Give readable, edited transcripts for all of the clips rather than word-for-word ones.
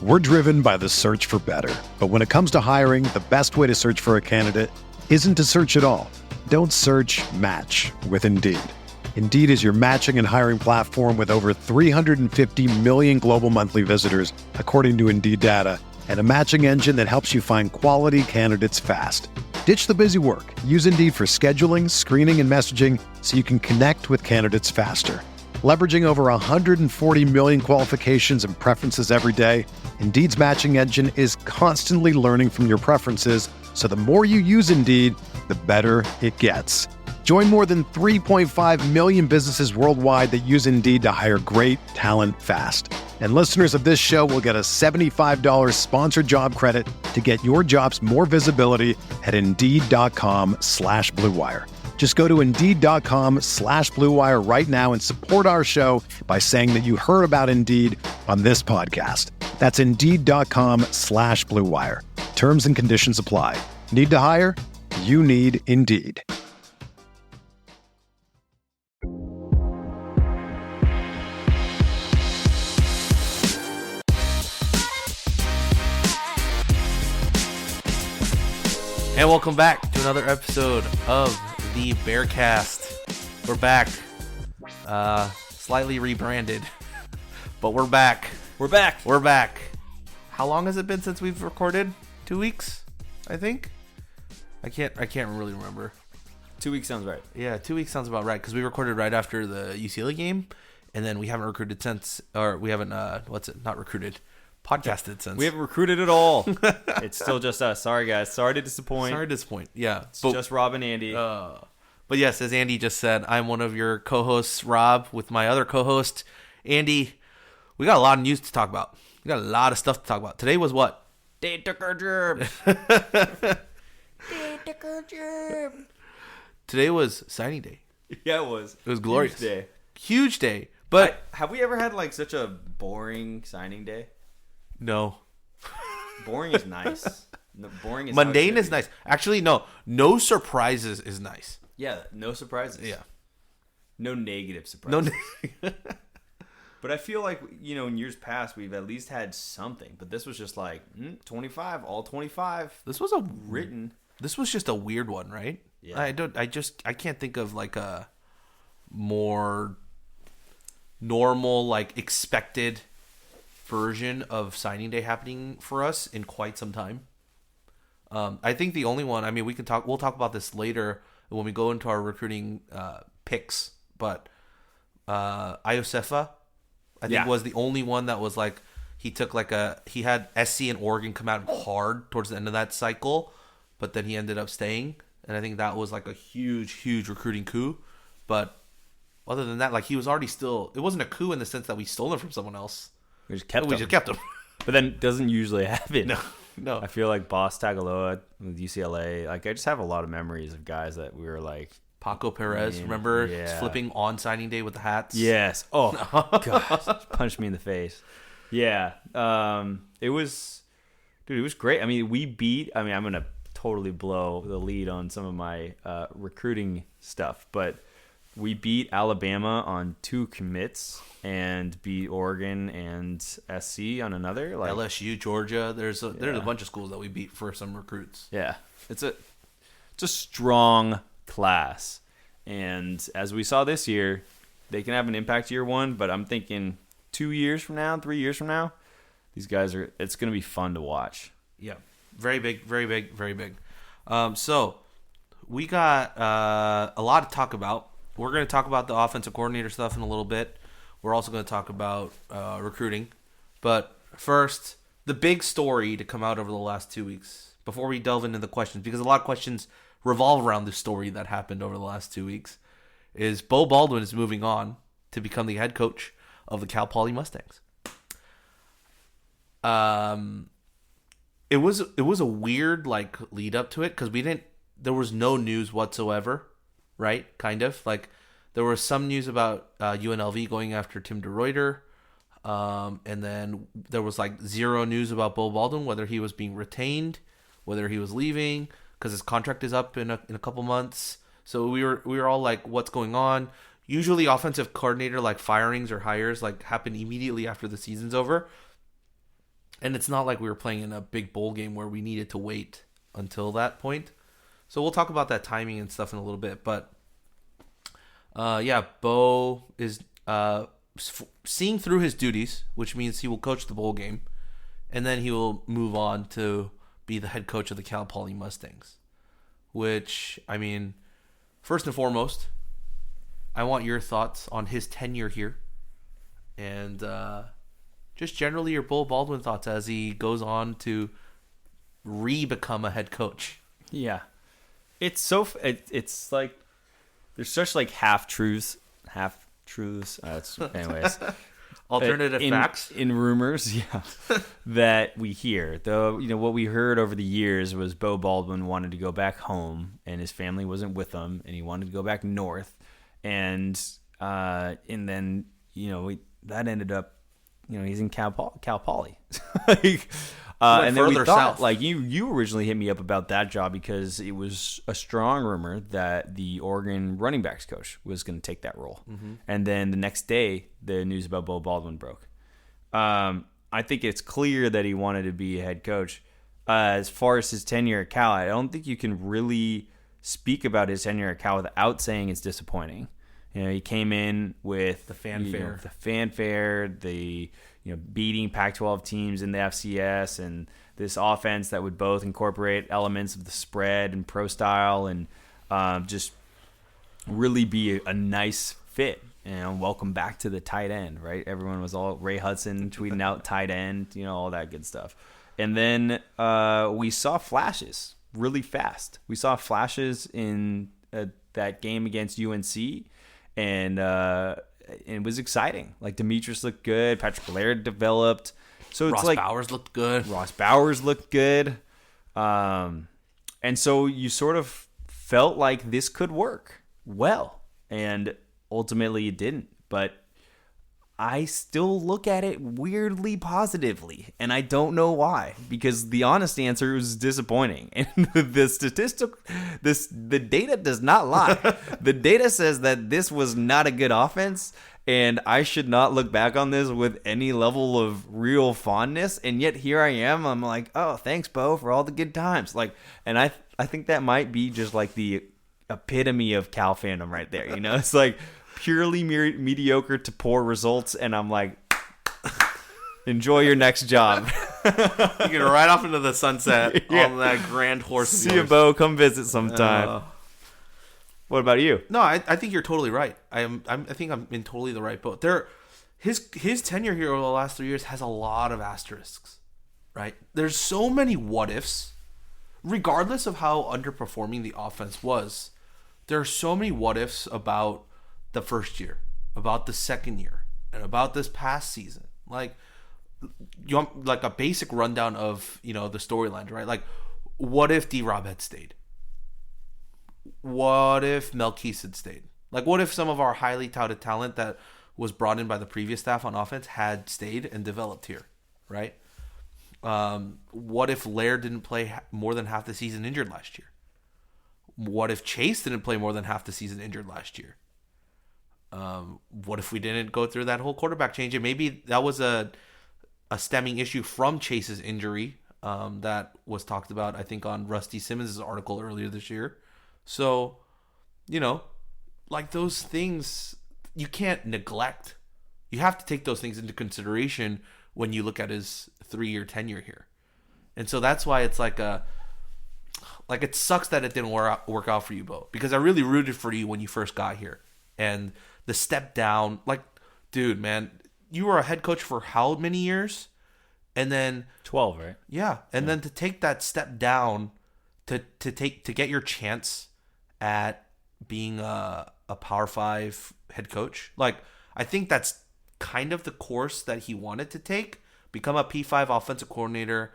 We're driven by the search for better. But when it comes to hiring, the best way to search for a candidate isn't to search at all. Don't search, match with Indeed. Indeed is your matching and hiring platform with over 350 million global monthly visitors, according to Indeed data, and a matching engine that helps you find quality candidates fast. Ditch the busy work. Use Indeed for scheduling, screening, and messaging so you can connect with candidates faster. Leveraging over 140 million qualifications and preferences every day, Indeed's matching engine is constantly learning from your preferences, so the more you use Indeed, the better it gets. Join more than 3.5 million businesses worldwide that use Indeed to hire great talent fast. And listeners of this show will get a $75 sponsored job credit to get your jobs more visibility at Indeed.com/Blue Wire. Just go to Indeed.com/Blue Wire right now and support our show by saying that you heard about Indeed on this podcast. That's Indeed.com/Blue Wire. Terms and conditions apply. Need to hire? You need Indeed. And welcome back to another episode of the Bearcast. We're back. Slightly rebranded, but we're back. We're back. How long has it been since we've recorded? 2 weeks, I think. I can't really remember. 2 weeks sounds right. Yeah, 2 weeks sounds about right because we recorded right after the UCLA game, and then we haven't recruited since, or we haven't not recruited, podcasted since. We haven't recruited at all. It's still just us. Sorry guys. Sorry to disappoint. Yeah, It's just Rob and Andy. But yes, as Andy just said, I'm one of your co-hosts, Rob, with my other co-host, Andy. We got a lot of news to talk about. We got a lot of stuff to talk about. Today was what? They took our germs. Today was signing day. Yeah, it was. It was glorious. Huge day. But have we ever had like such a boring signing day? No. Boring is nice. Boring is mundane is nice. Actually, no. No surprises is nice. Yeah, no surprises. Yeah. No negative surprises. No. But I feel like, in years past, we've at least had something. But this was just like, 25, all 25. This was This was just a weird one, right? Yeah. I can't think of like a more normal, like expected version of signing day happening for us in quite some time. I think the only one, we'll talk about this later when we go into our recruiting picks, but Iosefa, I think was the only one that was like, he had SC and Oregon come out hard towards the end of that cycle, but then he ended up staying. And I think that was like a huge, huge recruiting coup. But other than that, like he was already it wasn't a coup in the sense that we stole him from someone else. We just kept him. But then it doesn't usually happen. No. I feel like Boss Tagaloa with UCLA, like I just have a lot of memories of guys that we were like, Paco Perez, remember flipping on signing day with the hats? Yes. Oh, gosh. Punched me in the face. Yeah. It was great. We beat, I'm going to totally blow the lead on some of my recruiting stuff, but we beat Alabama on 2 commits and beat Oregon and SC on another. Like LSU, Georgia. There's a bunch of schools that we beat for some recruits. Yeah. It's a strong class. And as we saw this year, they can have an impact year one, but I'm thinking 2 years from now, 3 years from now, these guys it's going to be fun to watch. Yeah. Very big, very big, very big. So we got a lot to talk about. We're going to talk about the offensive coordinator stuff in a little bit. We're also going to talk about recruiting. But first, the big story to come out over the last 2 weeks, before we delve into the questions, because a lot of questions revolve around this story that happened over the last 2 weeks, is Beau Baldwin is moving on to become the head coach of the Cal Poly Mustangs. It was a weird like lead up to it because there was no news whatsoever, right? Kind of like there was some news about UNLV going after Tim DeRuyter, and then there was like zero news about Beau Baldwin, whether he was being retained, whether he was leaving because his contract is up in a couple months. So we were all like, what's going on? Usually offensive coordinator like firings or hires like happen immediately after the season's over. And it's not like we were playing in a big bowl game where we needed to wait until that point. So we'll talk about that timing and stuff in a little bit. But yeah, Bo is seeing through his duties, which means he will coach the bowl game, and then he will move on to be the head coach of the Cal Poly Mustangs. Which, I mean, first and foremost, I want your thoughts on his tenure here, and just generally your Bo Baldwin thoughts as he goes on to become a head coach. Yeah, it's like there's such like half truths. Anyways, Alternative facts in rumors, yeah, that we hear. Though what we heard over the years was Bo Baldwin wanted to go back home, and his family wasn't with him, and he wanted to go back north, and then that ended up. He's in Cal Poly. And then we thought, south. like, you originally hit me up about that job because it was a strong rumor that the Oregon running backs coach was going to take that role. Mm-hmm. And then the next day, the news about Bo Baldwin broke. I think it's clear that he wanted to be a head coach. As far as his tenure at Cal, I don't think you can really speak about his tenure at Cal without saying it's disappointing. He came in with the fanfare, the beating Pac-12 teams in the FCS, and this offense that would both incorporate elements of the spread and pro style, and just really be a nice fit. Welcome back to the tight end, right? Everyone was all Ray Hudson tweeting out tight end, all that good stuff. And then we saw flashes really fast. We saw flashes in that game against UNC. And it was exciting. Like, Demetrius looked good. Patrick Laird developed. So it's Ross Bowers looked good. And so you sort of felt like this could work well. And ultimately it didn't. But I still look at it weirdly positively, and I don't know why. Because the honest answer was disappointing, and the data does not lie. The data says that this was not a good offense, and I should not look back on this with any level of real fondness. And yet here I am. I'm like, oh, thanks, Bo, for all the good times. Like, and I think that might be just like the epitome of Cal fandom right there. It's like purely mediocre to poor results, and I'm like, enjoy your next job. You get right off into the sunset on that grand horse. See you, Bo. Come visit sometime. What about you? No, I think you're totally right. I think I'm in totally the right boat. His tenure here over the last 3 years has a lot of asterisks, right? There's so many what ifs, regardless of how underperforming the offense was. There are so many what ifs about the first year, about the second year, and about this past season. Like, you want like a basic rundown of the storylines, right? Like, what if D-Rob had stayed? What if Melquise had stayed? Like, what if some of our highly touted talent that was brought in by the previous staff on offense had stayed and developed here, right? What if Laird didn't play more than half the season injured last year? What if Chase didn't play more than half the season injured last year? What if we didn't go through that whole quarterback change? And maybe that was a stemming issue from Chase's injury that was talked about, I think, on Rusty Simmons' article earlier this year. So, like, those things you can't neglect. You have to take those things into consideration when you look at his 3-year tenure here. And so that's why it's like it sucks that it didn't work out for you, Bo, because I really rooted for you when you first got here. And the step down, like, dude, man, you were a head coach for how many years? And then 12, right? Yeah. And then to take that step down to get your chance at being a Power 5 head coach. Like, I think that's kind of the course that he wanted to take. Become a P5 offensive coordinator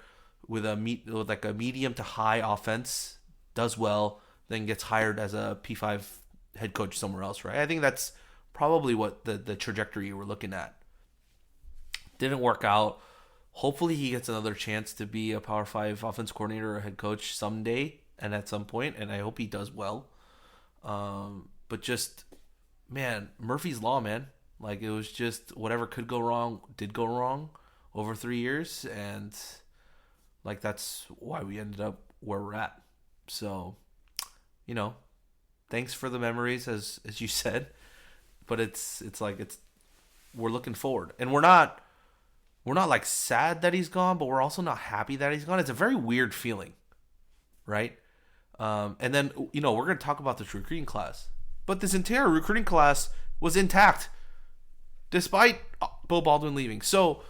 with a medium to high offense, does well, then gets hired as a P5 head coach somewhere else, right? I think that's probably what the trajectory we're looking at. Didn't work out. Hopefully he gets another chance to be a Power 5 offense coordinator or head coach someday and at some point, and I hope he does well. But just, man, Murphy's Law, man. Like, it was just whatever could go wrong did go wrong over 3 years, and like that's why we ended up where we're at. So, thanks for the memories, as you said, but it's we're looking forward, and we're not like sad that he's gone, but we're also not happy that he's gone. It's a very weird feeling, right? And then we're going to talk about this recruiting class, but this entire recruiting class was intact despite Beau Baldwin leaving. So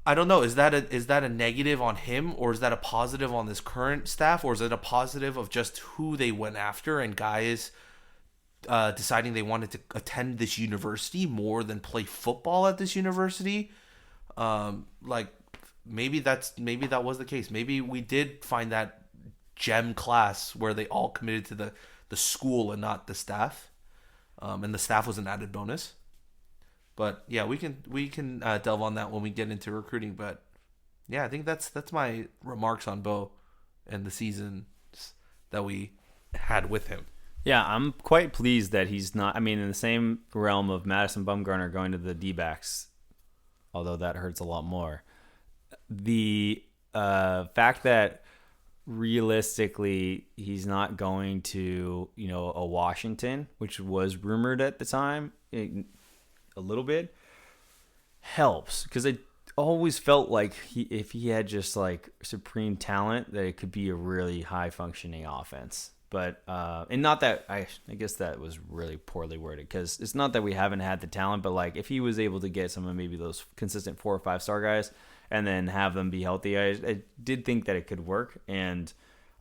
I don't know. Is that a negative on him, or is that a positive on this current staff, or is it a positive of just who they went after and guys deciding they wanted to attend this university more than play football at this university? Maybe that was the case. Maybe we did find that gem class where they all committed to the school and not the staff, and the staff was an added bonus. But yeah, we can delve on that when we get into recruiting. But yeah, I think that's my remarks on Beau and the season that we had with him. Yeah, I'm quite pleased that he's not. I mean, in the same realm of Madison Bumgarner going to the D-backs, although that hurts a lot more. The fact that realistically he's not going to, a Washington, which was rumored at the time, a little bit, helps, because I always felt like if he had just like supreme talent, that it could be a really high functioning offense. But and not that I guess that was really poorly worded, because it's not that we haven't had the talent, but like if he was able to get some of maybe those consistent 4 or 5 star guys and then have them be healthy, I did think that it could work. And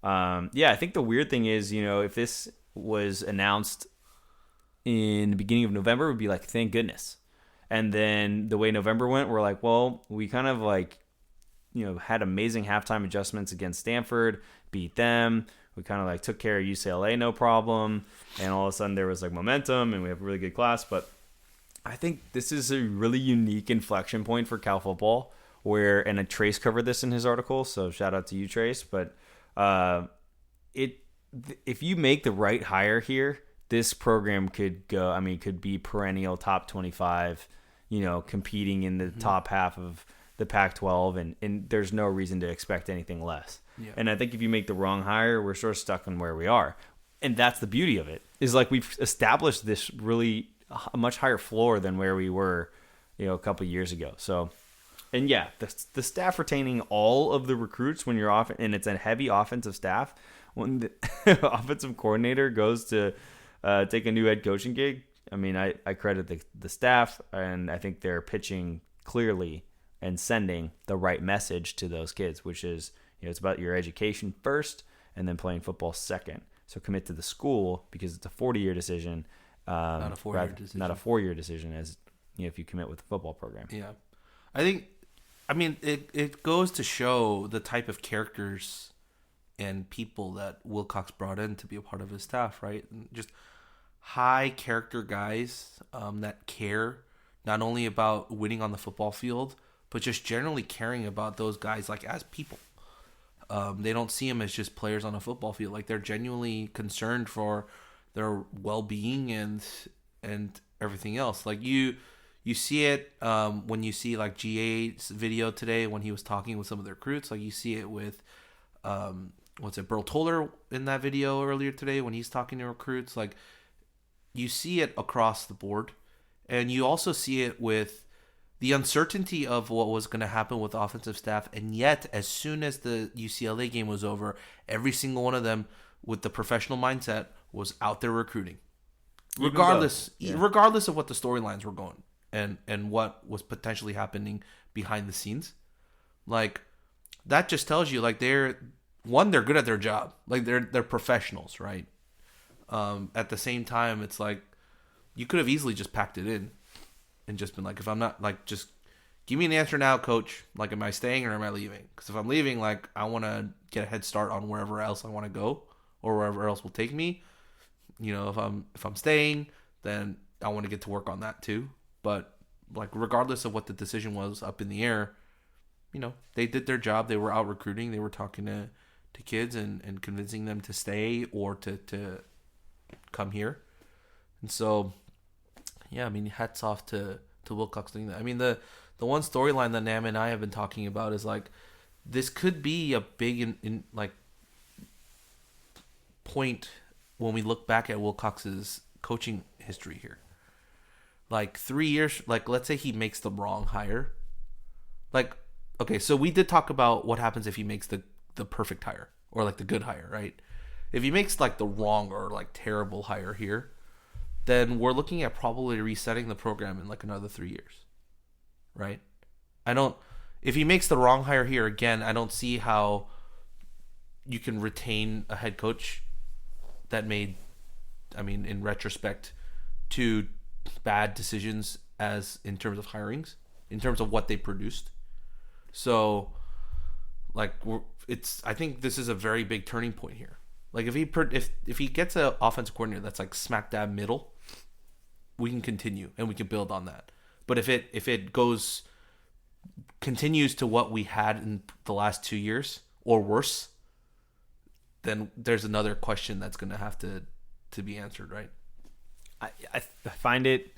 I think the weird thing is, if this was announced in the beginning of November, it would be like, thank goodness. And then the way November went, we're like, well, we kind of like, had amazing halftime adjustments against Stanford, beat them. We kind of like took care of UCLA, no problem. And all of a sudden there was like momentum and we have a really good class. But I think this is a really unique inflection point for Cal football and Trace covered this in his article. So shout out to you, Trace. But if you make the right hire here, this program could be perennial top 25, competing in the top half of the Pac-12, and there's no reason to expect anything less. Yeah. And I think if you make the wrong hire, we're sort of stuck in where we are. And that's the beauty of it, is like we've established this really a much higher floor than where we were, a couple of years ago. So, and yeah, the staff retaining all of the recruits when you're off, and it's a heavy offensive staff, when the offensive coordinator goes to take a new head coaching gig, I mean, I credit the staff, and I think they're pitching clearly and sending the right message to those kids, which is, it's about your education first and then playing football second. So commit to the school, because it's a 40-year decision, not a 4-year decision. Not a 4-year decision, as if you commit with the football program. Yeah, it goes to show the type of characters and people that Wilcox brought in to be a part of his staff, right? And just high character guys that care not only about winning on the football field, but just generally caring about those guys like as people. They don't see them as just players on a football field. Like, they're genuinely concerned for their well-being and everything else. Like you see it when you see like GA's video today when he was talking with some of the recruits. Like, you see it with Burl Toller in that video earlier today when he's talking to recruits. Like, you see it across the board, and you also see it with the uncertainty of what was going to happen with offensive staff. And yet, as soon as the UCLA game was over, every single one of them with the professional mindset was out there recruiting, regardless of what the storylines were going and what was potentially happening behind the scenes. Like, that just tells you, like, they're good at their job. Like, they're professionals, right? At the same time, it's like you could have easily just packed it in and just been like, if I'm not, like, just give me an answer now, coach. Like, am I staying or am I leaving? Because if I'm leaving, like, I want to get a head start on wherever else I want to go or wherever else will take me. If I'm staying, then I want to get to work on that too. But, like, regardless of what the decision was up in the air, they did their job. They were out recruiting. They were talking to kids and convincing them to stay or to come here. And so, yeah, I mean, hats off to Wilcox doing that. I mean, the the one storyline that Nam and I have been talking about is like this could be a big in like point when we look back at Wilcox's coaching history here. Like 3 years, like let's say he makes the wrong hire. Like, okay, so we did talk about what happens if he makes the perfect hire or like the good hire, right? If he makes like the wrong or like terrible hire here, then we're looking at probably resetting the program in like another 3 years, right? If he makes the wrong hire here again, I don't see how you can retain a head coach that made, I mean, in retrospect, two bad decisions as in terms of hirings, in terms of what they produced. So, like, I think this is a very big turning point here. Like, if he gets an offensive coordinator that's like smack dab middle, we can continue and we can build on that. But if it continues to what we had in the last 2 years or worse, then there's another question that's going to have to be answered, right? I find it.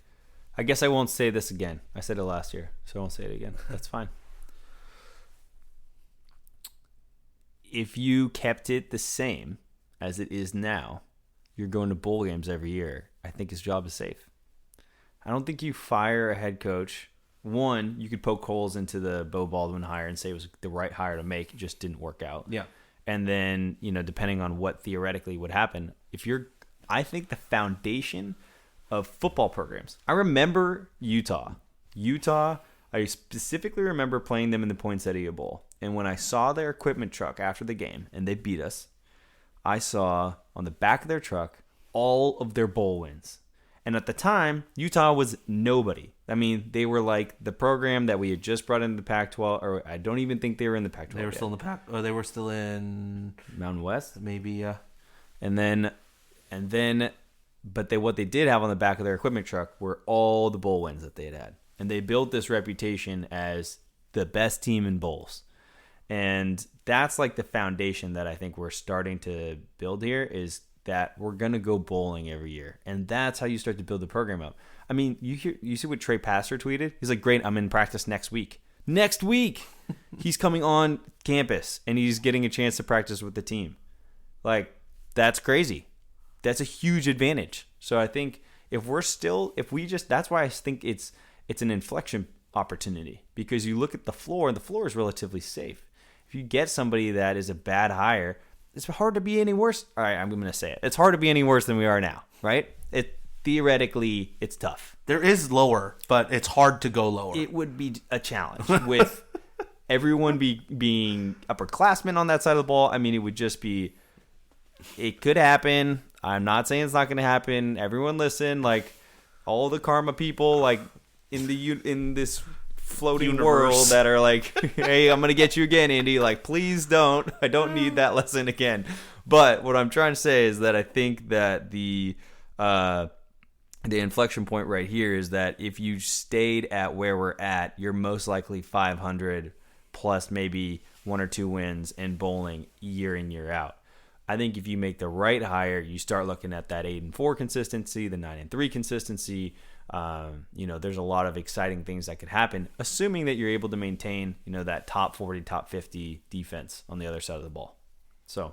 I guess I won't say this again. I said it last year, so I won't say it again. That's fine. If you kept it the same as it is now, you're going to bowl games every year. I think his job is safe. I don't think you fire a head coach. One, you could poke holes into the Bo Baldwin hire and say it was the right hire to make. It just didn't work out. Yeah. And then, depending on what theoretically would happen, I think the foundation of football programs. I remember Utah, I specifically remember playing them in the Poinsettia Bowl. And when I saw their equipment truck after the game, and they beat us, I saw on the back of their truck all of their bowl wins. And at the time, Utah was nobody. I mean, they were like the program that we had just brought into the Pac-12, or I don't even think they were in the Pac-12 They were still in the Pac, or they were still in Mountain West, maybe, yeah. But what they did have on the back of their equipment truck were all the bowl wins that they had. And they built this reputation as the best team in bowls. And that's like the foundation that I think we're starting to build here, is that we're going to go bowling every year. And that's how you start to build the program up. I mean, you see what Trey Pastor tweeted? He's like, great, I'm in practice next week. Next week! He's coming on campus, and he's getting a chance to practice with the team. Like, that's crazy. That's a huge advantage. So I think that's why I think it's an inflection opportunity, because you look at the floor, and the floor is relatively safe. If you get somebody that is a bad hire, it's hard to be any worse. All right, I'm going to say it. It's hard to be any worse than we are now, right? Theoretically, it's tough. There is lower, but it's hard to go lower. It would be a challenge with everyone being upperclassmen on that side of the ball. I mean, it would just be, it could happen. I'm not saying it's not going to happen. Everyone listen, like all the karma people, like in this floating Universe. world that are like, hey, I'm going to get you again, Andy. Like, please don't. I don't need that lesson again. But what I'm trying to say is that I think that the inflection point right here is that if you stayed at where we're at, you're most likely 500 plus maybe 1 or 2 wins in bowling year in, year out. I think if you make the right hire, you start looking at that 8-4 consistency, the 9-3 consistency. There's a lot of exciting things that could happen, assuming that you're able to maintain, that top 40, top 50 defense on the other side of the ball. So,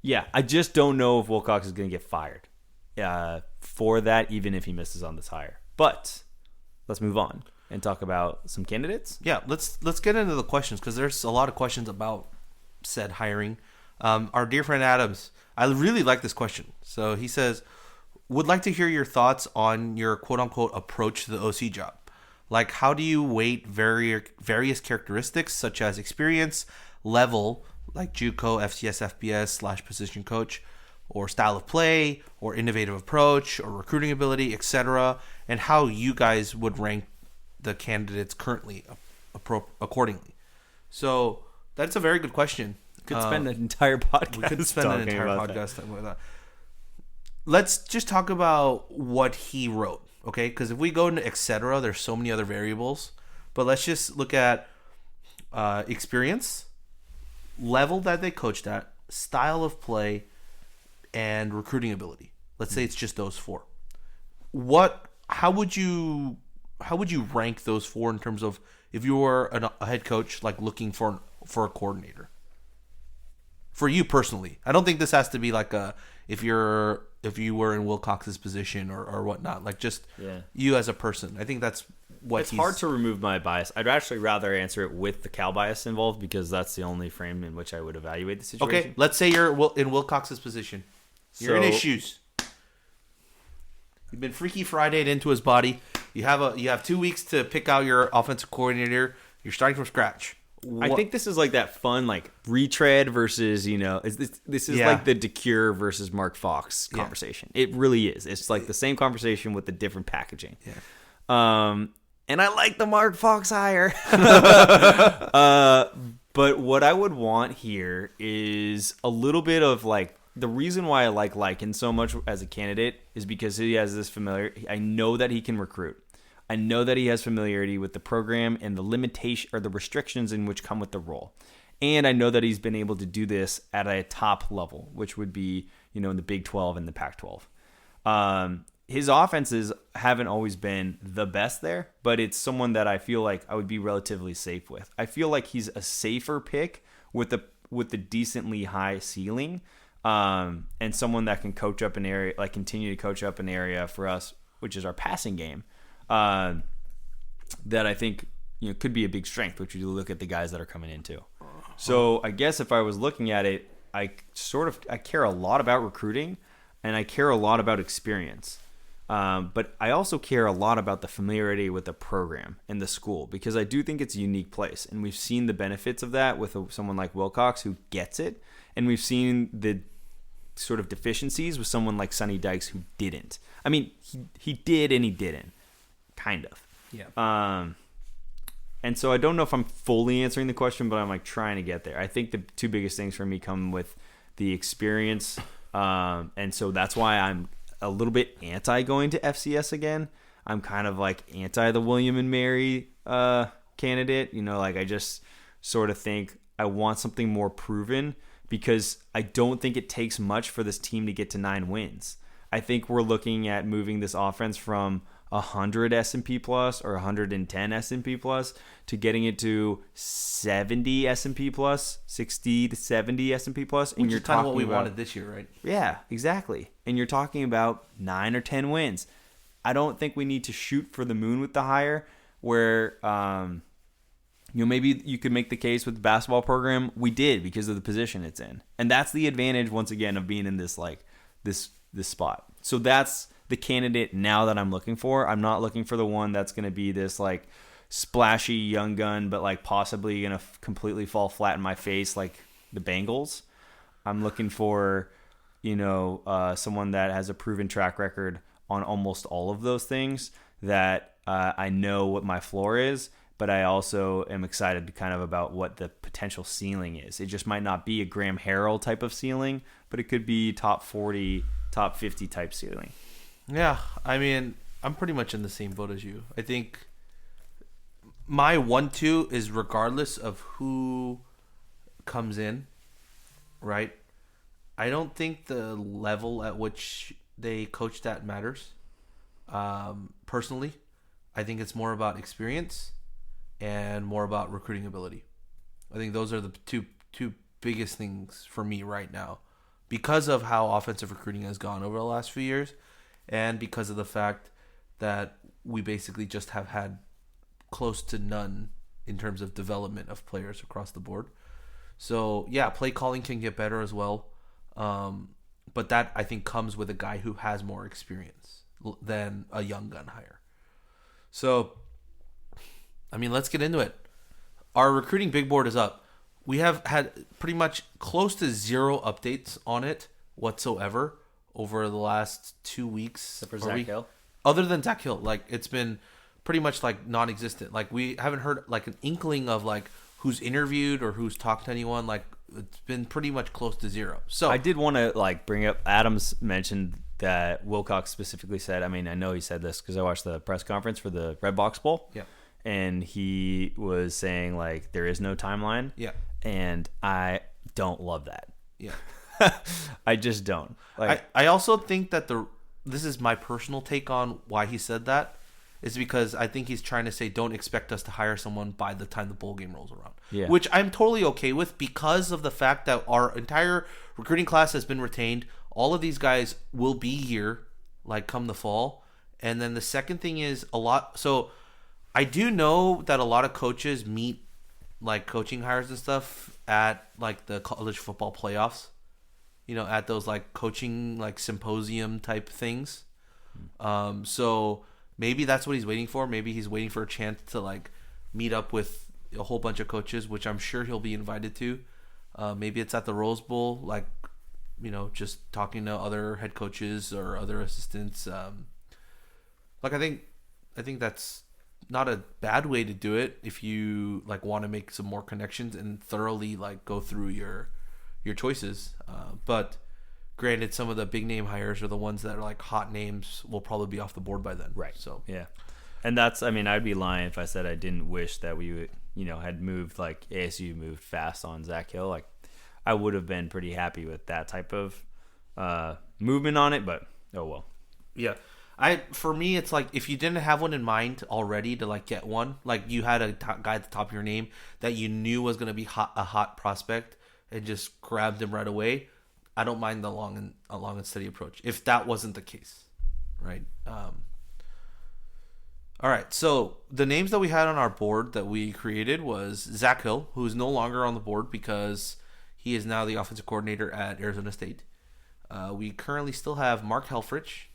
yeah, I just don't know if Wilcox is going to get fired for that, even if he misses on this hire. But let's move on and talk about some candidates. Yeah, let's get into the questions, because there's a lot of questions about said hiring. Our dear friend Adams, I really like this question. So he says, would like to hear your thoughts on your quote-unquote approach to the OC job. Like, how do you weight various characteristics such as experience, level, like JUCO, FCS, FBS / position coach, or style of play, or innovative approach, or recruiting ability, etc., and how you guys would rank the candidates currently accordingly. So that's a very good question. Could spend an entire podcast. We could spend an entire podcast talking about that. Let's just talk about what he wrote, okay? Because if we go into etc., there's so many other variables. But let's just look at experience, level that they coached at, style of play, and recruiting ability. Let's say it's just those 4. How would you would you rank those four in terms of if you were a head coach like looking for a coordinator? For you personally, I don't think this has to be like if you were in Wilcox's position or whatnot. Like just you as a person. I think that's what it's hard to remove my bias. I'd actually rather answer it with the Cal bias involved because that's the only frame in which I would evaluate the situation. Okay, let's say you're in Wilcox's position. You're in his shoes. You've been Freaky Friday'd into his body. You have 2 weeks to pick out your offensive coordinator. You're starting from scratch. I think this is like that fun like retread versus this is like the DeCure versus Mark Fox conversation. It really is. It's like the same conversation with the different packaging. Yeah. And I like the Mark Fox hire. But what I would want here is a little bit of like the reason why I like Lycan so much as a candidate is because he has this I know that he can recruit. I know that he has familiarity with the program and the limitation or the restrictions in which come with the role. And I know that he's been able to do this at a top level, which would be, in the Big 12 and the Pac-12. His offenses haven't always been the best there, but it's someone that I feel like I would be relatively safe with. I feel like he's a safer pick with a decently high ceiling, and someone that can coach up an area, like continue to coach up an area for us, which is our passing game. That I think could be a big strength, which you look at the guys that are coming in too. So I guess if I was looking at it, I care a lot about recruiting, and I care a lot about experience. But I also care a lot about the familiarity with the program and the school because I do think it's a unique place, and we've seen the benefits of that with someone like Wilcox who gets it, and we've seen the sort of deficiencies with someone like Sonny Dykes who didn't. I mean, he did and he didn't. Kind of. Yeah. And so I don't know if I'm fully answering the question, but I'm like trying to get there. I think the two biggest things for me come with the experience. And so that's why I'm a little bit anti going to FCS again. I'm kind of like anti the William and Mary candidate. Like I just sort of think I want something more proven because I don't think it takes much for this team to get to 9 wins. I think we're looking at moving this offense from 100 S&P plus or 110 S&P plus to getting it to 70 S&P plus, 60 to 70 S&P plus. And you're talking about what we wanted this year, right? Yeah, exactly. And you're talking about 9 or 10 wins. I don't think we need to shoot for the moon with the hire where, maybe you could make the case with the basketball program. We did because of the position it's in. And that's the advantage, once again, of being in this, like, this spot. So that's the candidate now that I'm looking for. I'm not looking for the one that's going to be this like splashy young gun, but like possibly going to completely fall flat in my face like the Bengals. I'm looking for, someone that has a proven track record on almost all of those things that I know what my floor is, but I also am excited kind of about what the potential ceiling is. It just might not be a Graham Harrell type of ceiling, but it could be top 40, top 50 type ceiling. Yeah, I mean, I'm pretty much in the same boat as you. I think my 1-2 is regardless of who comes in, right? I don't think the level at which they coach that matters. Personally, I think it's more about experience and more about recruiting ability. I think those are the two biggest things for me right now because of how offensive recruiting has gone over the last few years. And because of the fact that we basically just have had close to none in terms of development of players across the board. So, yeah, play calling can get better as well. But that, I think, comes with a guy who has more experience than a young gun hire. So, I mean, let's get into it. Our recruiting big board is up. We have had pretty much close to 0 updates on it whatsoever over the last 2 weeks. Except for Zach Hill? Other than Zach Hill. Like, it's been pretty much, like, non-existent. Like, we haven't heard, like, an inkling of, like, who's interviewed or who's talked to anyone. Like, it's been pretty much close to 0. So I did want to, like, bring up, Adams mentioned that Wilcox specifically said, I mean, I know he said this because I watched the press conference for the Red Box Bowl. Yeah. And he was saying, like, there is no timeline. Yeah. And I don't love that. Yeah. I just don't. I also think that this is my personal take on why he said that. is because I think he's trying to say don't expect us to hire someone by the time the bowl game rolls around. Yeah. Which I'm totally okay with because of the fact that our entire recruiting class has been retained. All of these guys will be here, like come the fall. And then the second thing is so I do know that a lot of coaches meet like coaching hires and stuff at like the college football playoffs, at those like coaching like symposium type things. So maybe that's what he's waiting for. Maybe he's waiting for a chance to like meet up with a whole bunch of coaches, which I'm sure he'll be invited to. Maybe it's at the Rose Bowl, like, just talking to other head coaches or other assistants. Like I think that's not a bad way to do it if you like want to make some more connections and thoroughly like go through your choices. But granted, some of the big name hires are the ones that are like hot names will probably be off the board by then. Right. So yeah, and that's, I mean, I'd be lying if I said I didn't wish that we had moved, like ASU moved fast on Zach Hill. Like I would have been pretty happy with that type of movement on it, but oh well. Yeah. For me, it's like if you didn't have one in mind already to like get one, like you had a guy at the top of your name that you knew was going to be a hot prospect and just grabbed him right away, I don't mind the long and steady approach if that wasn't the case, right? All right, so the names that we had on our board that we created was Zach Hill, who is no longer on the board because he is now the offensive coordinator at Arizona State. We currently still have Mark Helfrich.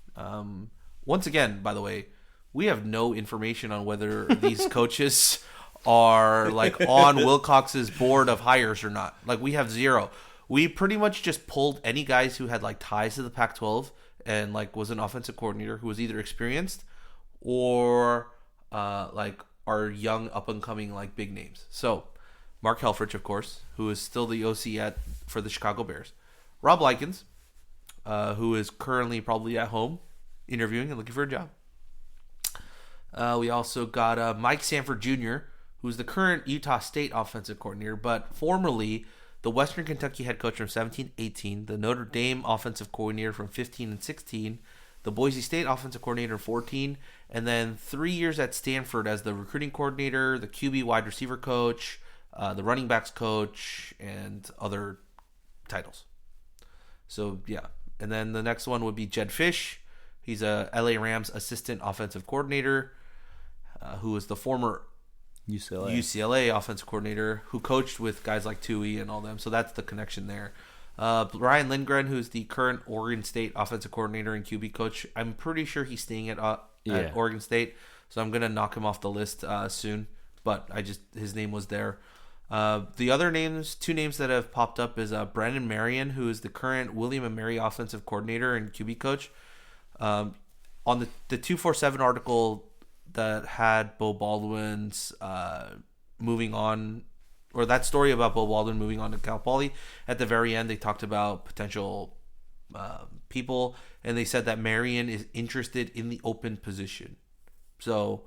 Once again, by the way, we have no information on whether these coaches are like on Wilcox's board of hires or not. Like we have zero. We pretty much just pulled any guys who had like ties to the Pac-12 and like was an offensive coordinator who was either experienced or like our young up and coming like big names. So Mark Helfrich, of course, who is still the OC for the Chicago Bears. Rob Likens, who is currently probably at home interviewing and looking for a job. We also got Mike Sanford Jr., who's the current Utah State offensive coordinator, but formerly the Western Kentucky head coach from 17-18, the Notre Dame offensive coordinator from 15 and 16, the Boise State offensive coordinator in 14, and then 3 years at Stanford as the recruiting coordinator, the QB wide receiver coach, the running backs coach, and other titles. So, yeah. And then the next one would be Jed Fish. He's a LA Rams assistant offensive coordinator who is the former UCLA offensive coordinator who coached with guys like Tui and all them. So that's the connection there. Ryan Lindgren, who's the current Oregon State offensive coordinator and QB coach. I'm pretty sure he's staying at Oregon State, so I'm going to knock him off the list soon. But his name was there. The other two names that have popped up is Brandon Marion, who is the current William & Mary offensive coordinator and QB coach. On the 247 article that had Bo Baldwin's moving on, or that story about Bo Baldwin moving on to Cal Poly, at the very end they talked about potential people, and they said that Marion is interested in the open position. So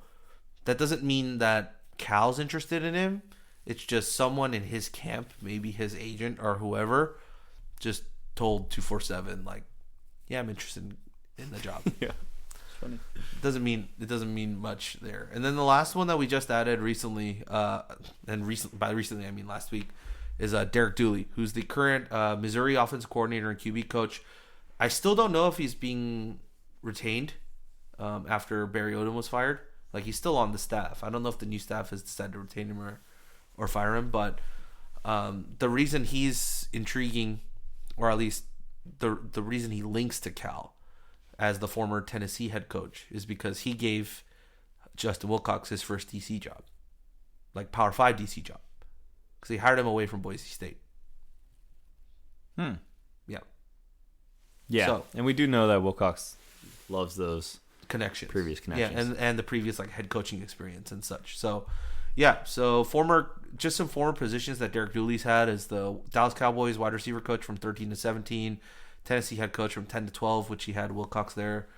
that doesn't mean that Cal's interested in him. It's just someone in his camp, maybe his agent or whoever, just told 247 like, yeah, I'm interested in the job. Yeah, it's funny. It doesn't mean much there. And then the last one that we just added recently, by recently I mean last week, is Derek Dooley, who's the current Missouri offensive coordinator and QB coach. I still don't know if he's being retained after Barry Odom was fired. Like, he's still on the staff. I don't know if the new staff has decided to retain him or fire him, but the reason he's intriguing, or at least the reason he links to Cal as the former Tennessee head coach, is because he gave Justin Wilcox his first DC job, like Power 5 DC job, because he hired him away from Boise State. Yeah, So, and we do know that Wilcox loves those connections, previous connections. Yeah, and the previous like head coaching experience and such. So, yeah, so some former positions that Derek Dooley's had is the Dallas Cowboys wide receiver coach from 13 to 17, Tennessee head coach from 10 to 12, which he had Wilcox there,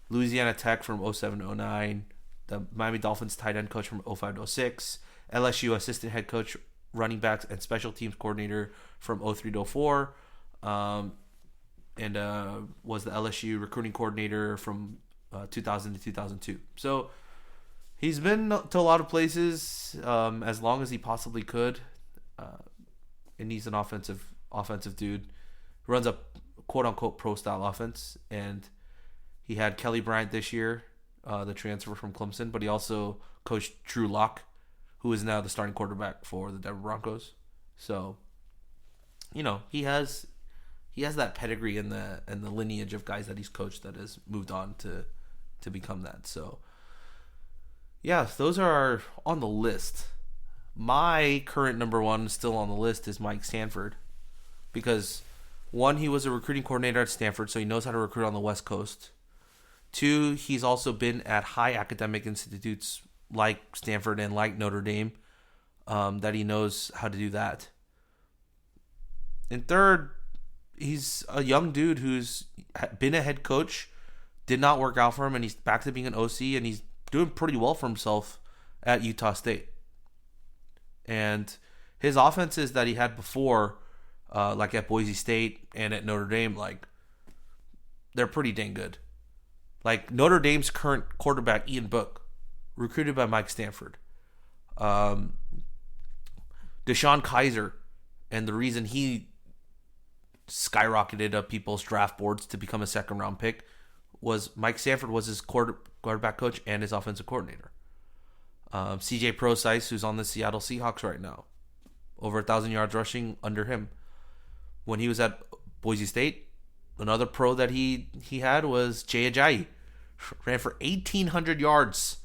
Louisiana Tech from 07 to 09, the Miami Dolphins tight end coach from 05 to 06, LSU assistant head coach, running backs, and special teams coordinator from 03 to 04, and was the LSU recruiting coordinator from 2000 to 2002. So He's been to a lot of places as long as he possibly could, and he's an offensive dude. He runs a quote unquote pro style offense, and he had Kelly Bryant this year, the transfer from Clemson, but he also coached Drew Lock, who is now the starting quarterback for the Denver Broncos. So, he has that pedigree and the lineage of guys that he's coached that has moved on to become that. So, yeah, those are on the list. My current number one still on the list is Mike Stanford, because one, he was a recruiting coordinator at Stanford, so he knows how to recruit on the West Coast. Two, he's also been at high academic institutes like Stanford and like Notre Dame, that he knows how to do that. And third, he's a young dude who's been a head coach, did not work out for him, and he's back to being an OC, and he's doing pretty well for himself at Utah State. And his offenses that he had before, like at Boise State and at Notre Dame, like, they're pretty dang good. Like Notre Dame's current quarterback, Ian Book, recruited by Mike Stanford. Deshaun Kaiser, and the reason he skyrocketed up people's draft boards to become a second round pick was Mike Stanford was his quarterback coach and his offensive coordinator. CJ Prosise, who's on the Seattle Seahawks right now, over 1,000 yards rushing under him. When he was at Boise State, another pro that he had was Jay Ajayi. Ran for 1,800 yards.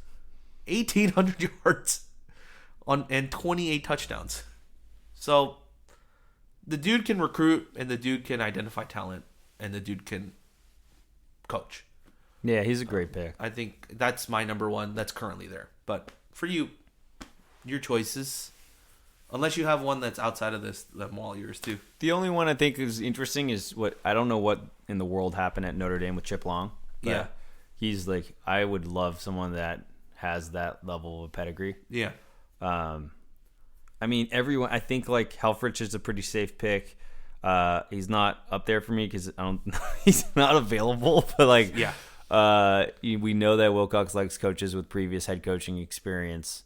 1,800 yards and 28 touchdowns. So the dude can recruit, and the dude can identify talent, and the dude can coach. Yeah, he's a great pick. I think that's my number one that's currently there. But for you, your choices, unless you have one that's outside of this, I'm all yours too. The only one I think is interesting is I don't know what in the world happened at Notre Dame with Chip Long. Yeah. He's like, I would love someone that has that level of pedigree. Yeah. I mean, everyone, I think like Helfrich is a pretty safe pick. He's not up there for me because he's not available, but like, Yeah. We know that Wilcox likes coaches with previous head coaching experience.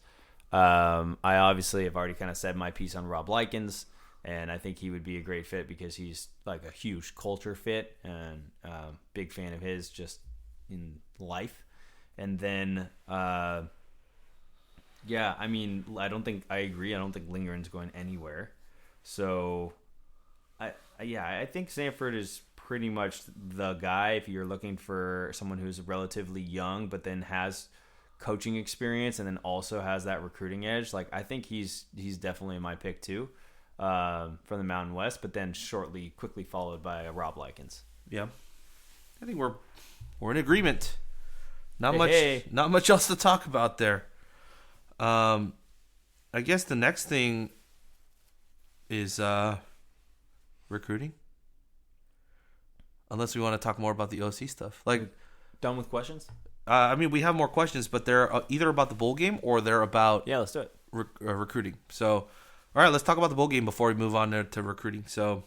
I obviously have already kind of said my piece on Rob Likens, and I think he would be a great fit because he's like a huge culture fit, and big fan of his just in life. And then, yeah, I mean, I agree. I don't think Lindgren's going anywhere. So, I think Stanford is pretty much the guy if you're looking for someone who's relatively young but then has coaching experience and then also has that recruiting edge. Like, I think he's definitely my pick too, from the Mountain West, but then quickly followed by Rob Likens. Yeah. I think we're in agreement. Not Hey. much else to talk about there. I guess the next thing is recruiting. Unless we want to talk more about the OC stuff. Like, Done with questions? I mean, we have more questions, but they're either about the bowl game or they're about Yeah, let's do it. recruiting. So, all right, let's talk about the bowl game before we move on to recruiting. So,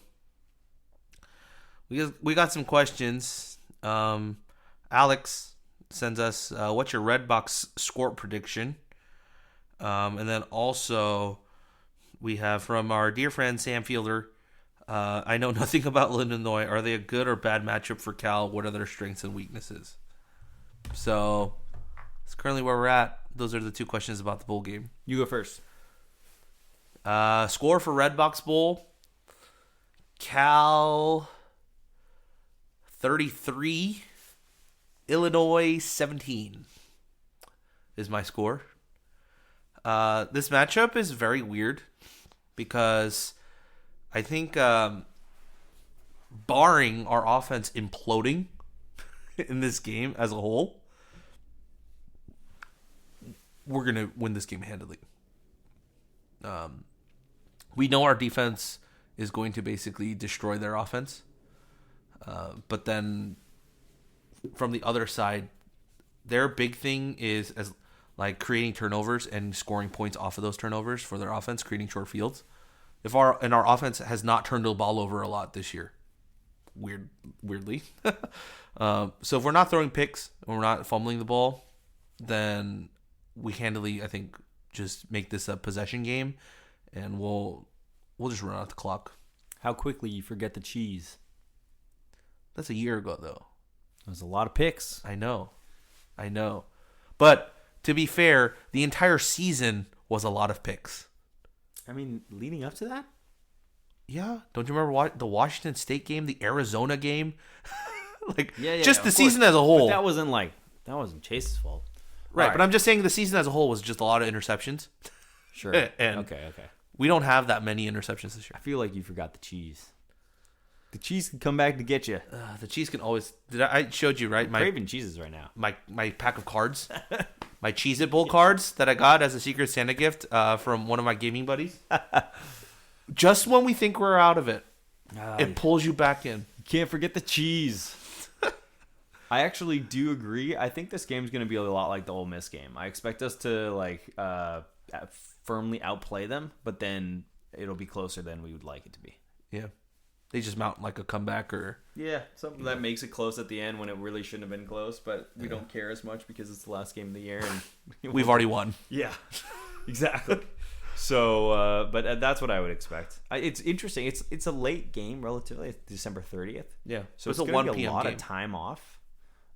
we got some questions. Alex sends us, what's your Redbox score prediction? And then also, we have from our dear friend Sam Fielder, I know nothing about Illinois. Are they a good or bad matchup for Cal? What are their strengths and weaknesses? So, that's currently where we're at. Those are the two questions about the bowl game. You go first. Score for Redbox Bowl. Cal 33. Illinois 17 is my score. This matchup is very weird because I think barring our offense imploding in this game as a whole, we're going to win this game handily. We know our defense is going to basically destroy their offense. But then from the other side, their big thing is as like creating turnovers and scoring points off of those turnovers for their offense, creating short fields. Our offense has not turned the ball over a lot this year. Weirdly. So if we're not throwing picks and we're not fumbling the ball, then we handily, I think, just make this a possession game, and we'll just run out the clock. How quickly you forget the cheese. That's a year ago, though. There's a lot of picks. I know. But to be fair, the entire season was a lot of picks. I mean, leading up to that? Yeah. Don't you remember the Washington State game, the Arizona game? Yeah, just the of season course. as a whole. But that wasn't Chase's fault. Right, All but I'm just saying the season as a whole was just a lot of interceptions. Sure. And okay. we don't have that many interceptions this year. I feel like you forgot the cheese. The cheese can come back to get you. The cheese can always. I showed you, right? I'm craving cheeses right now. My pack of cards, my Cheez-It Bowl cards that I got as a Secret Santa gift from one of my gaming buddies. Just when we think we're out of it, it pulls you back in. You can't forget the cheese. I actually do agree. I think this game's going to be a lot like the Ole Miss game. I expect us to firmly outplay them, but then it'll be closer than we would like it to be. Yeah, they just mount like a comeback or something that makes it close at the end when it really shouldn't have been close, but we don't care as much because it's the last game of the year and we've already won. Yeah, exactly. So, but that's what I would expect. It's interesting. It's a late game relatively. It's December 30th. Yeah, So it's it's a going to 1 be a p.m. lot game. of time off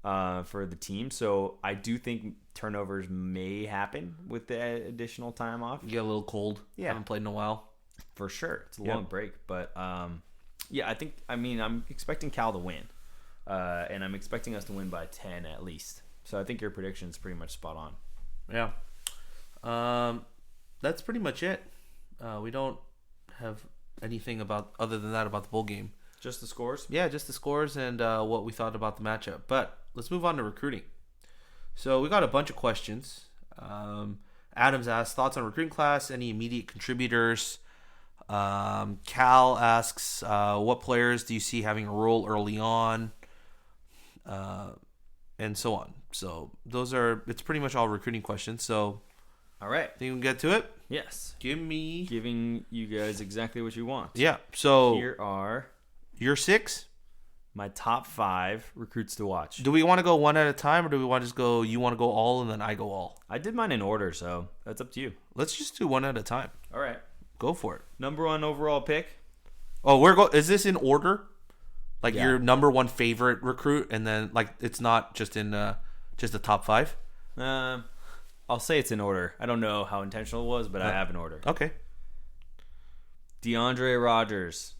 for the team. So I do think turnovers may happen with the additional time off. You get a little cold. Yeah. Haven't played in a while. For sure. It's a long break. But, I'm expecting Cal to win. And I'm expecting us to win by 10 at least. So I think your prediction is pretty much spot on. Yeah. That's pretty much it. We don't have anything other than that about the bowl game. Just the scores? Yeah, just the scores and what we thought about the matchup. But let's move on to recruiting. So we got a bunch of questions. Adams asked, thoughts on recruiting class, any immediate contributors? Cal asks, what players do you see having a role early on? And so on. So it's pretty much all recruiting questions. So All right. think we can get to it? Yes. Giving you guys exactly what you want. Yeah. So Here are your 6? my top 5 recruits to watch. Do we want to go one at a time, or do we want to just go, you want to go all and then I go all? I did mine in order, so that's up to you. Let's just do one at a time. All right. Go for it. Number 1 overall pick. Oh, is this in order? Like Yeah. your number 1 favorite recruit, and then like it's not just in just the top 5? I'll say it's in order. I don't know how intentional it was, but I have an order. Okay. DeAndre Rogers.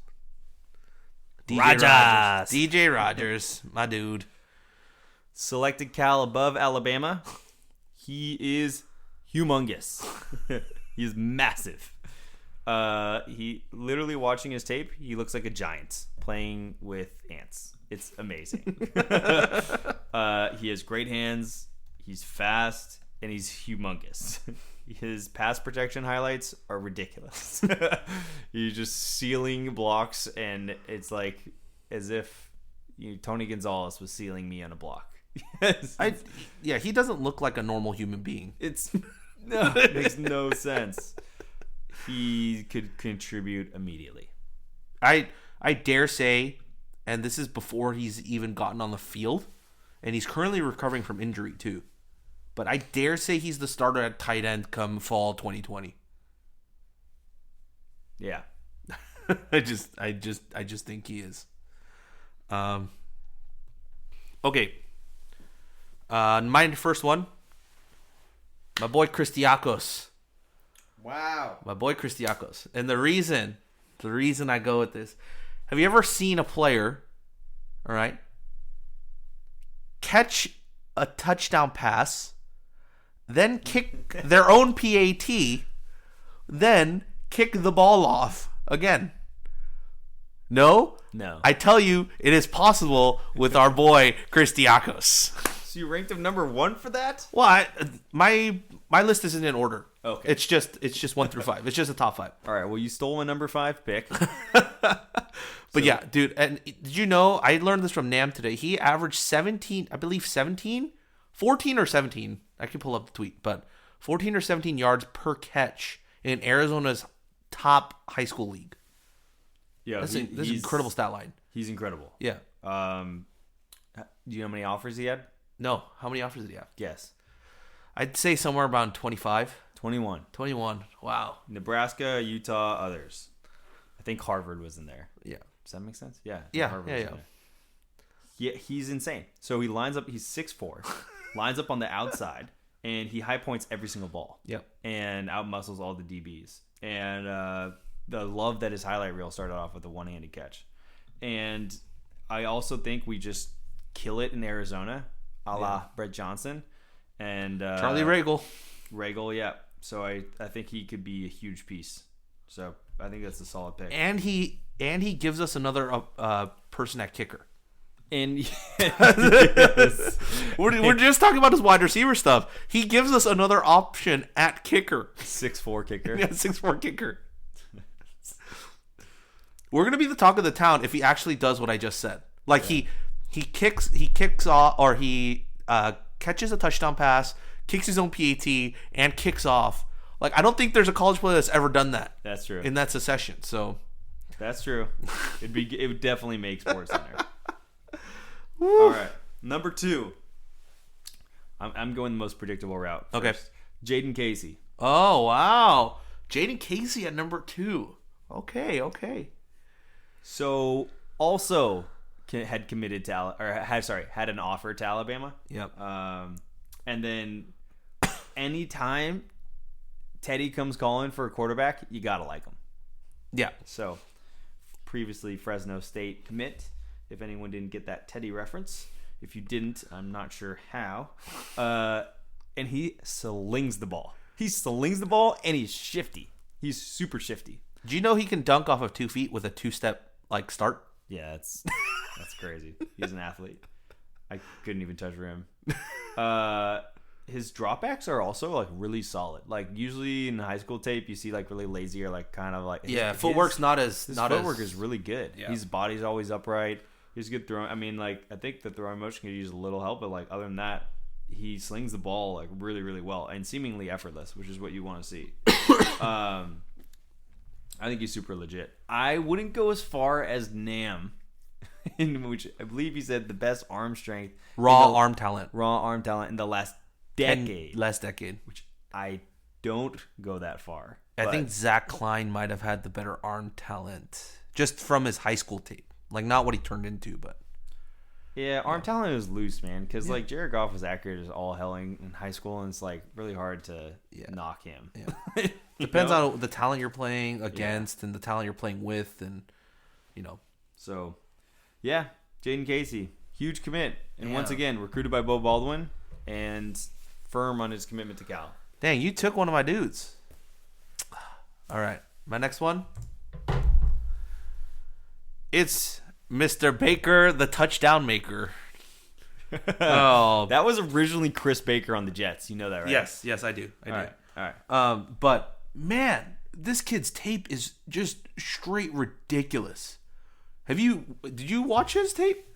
DJ Rogers, my dude. Selected Cal above Alabama. He is humongous. He is massive. He literally, watching his tape, he looks like a giant playing with ants. It's amazing. He has great hands. He's fast, and he's humongous. His pass protection highlights are ridiculous. He's just sealing blocks, and it's like as if Tony Gonzalez was sealing me on a block. He doesn't look like a normal human being. It makes no sense. He could contribute immediately. I dare say, and this is before he's even gotten on the field, and he's currently recovering from injury too. But I dare say he's the starter at tight end come fall 2020. Yeah. I just think he is. Okay. My first one. My boy Christiakos. Wow. My boy Christiakos. And the reason I go with this, have you ever seen a player, all right, catch a touchdown pass, then kick their own PAT, then kick the ball off again? No? No. I tell you, it is possible with our boy Christiakos. So you ranked him number 1 for that? Well, my list isn't in order. Okay. It's just 1 through 5. It's just a top 5. All right. Well, you stole my number 5 pick. But yeah, dude, and did you know, I learned this from Nam today. He averaged 14 or 17. I can pull up the tweet, but 14 or 17 yards per catch in Arizona's top high school league. Yeah, That's an incredible stat line. He's incredible. Yeah. Do you know how many offers he had? No. How many offers did he have? Guess. I'd say somewhere around 25. 21. 21. Wow. Nebraska, Utah, others. I think Harvard was in there. Yeah. Does that make sense? Yeah. Yeah, Harvard yeah, was in yeah. there. Yeah, he's insane. So he lines up. He's 6'4", lines up on the outside, and he high points every single ball. Yep. And out muscles all the DBs. And the love that his highlight reel started off with a one-handed catch. And I also think we just kill it in Arizona, a la Brett Johnson and Charlie Ragle. Ragle, yeah. So I think he could be a huge piece. So I think that's a solid pick. And he gives us another person at kicker. And yes. we're just talking about his wide receiver stuff. He gives us another option at kicker. 6'4" kicker. Yeah, 6'4" kicker. We're gonna be the talk of the town if he actually does what I just said. Like he kicks off, or he catches a touchdown pass, kicks his own PAT, and kicks off. Like, I don't think there's a college player that's ever done that. That's true. In that succession. So that's true. It would definitely make Sports Center. All right, number 2. I'm going the most predictable route first. Okay. Jaden Casey. Oh wow, Jaden Casey at number 2. Okay. So also had committed to had an offer to Alabama. Yep. And then anytime Teddy comes calling for a quarterback, you gotta like him. Yeah. So previously Fresno State commit. If anyone didn't get that Teddy reference, if you didn't, I'm not sure how. And he slings the ball. He slings the ball, and he's shifty. He's super shifty. Do you know he can dunk off of 2 feet with a 2-step start? Yeah, that's crazy. He's an athlete. I couldn't even touch rim. His dropbacks are also really solid. Like usually in high school tape, you see really lazy or kind of footwork's not as his not footwork as, is really good. Yeah. His body's always upright. He's good throwing. I mean, I think the throwing motion could use a little help, but other than that, he slings the ball really, really well and seemingly effortless, which is what you want to see. I think he's super legit. I wouldn't go as far as Nam, in which I believe he said the best arm strength, raw arm talent in the last decade. Last decade. Which I don't go that far. I think Zach Klein might have had the better arm talent just from his high school tape. Not what he turned into, but yeah, arm talent is loose, man. Because Jared Goff was accurate as all hell in high school, and it's really hard to knock him. Yeah. Depends on the talent you're playing against and the talent you're playing with, and So, yeah, Jaden Casey, huge commit, and once again recruited by Bo Baldwin, and firm on his commitment to Cal. Dang, you took one of my dudes. All right, my next one. It's Mr. Baker, the touchdown maker. Oh, that was originally Chris Baker on the Jets. You know that, right? Yes, I do. All right. But man, this kid's tape is just straight ridiculous. Did you watch his tape?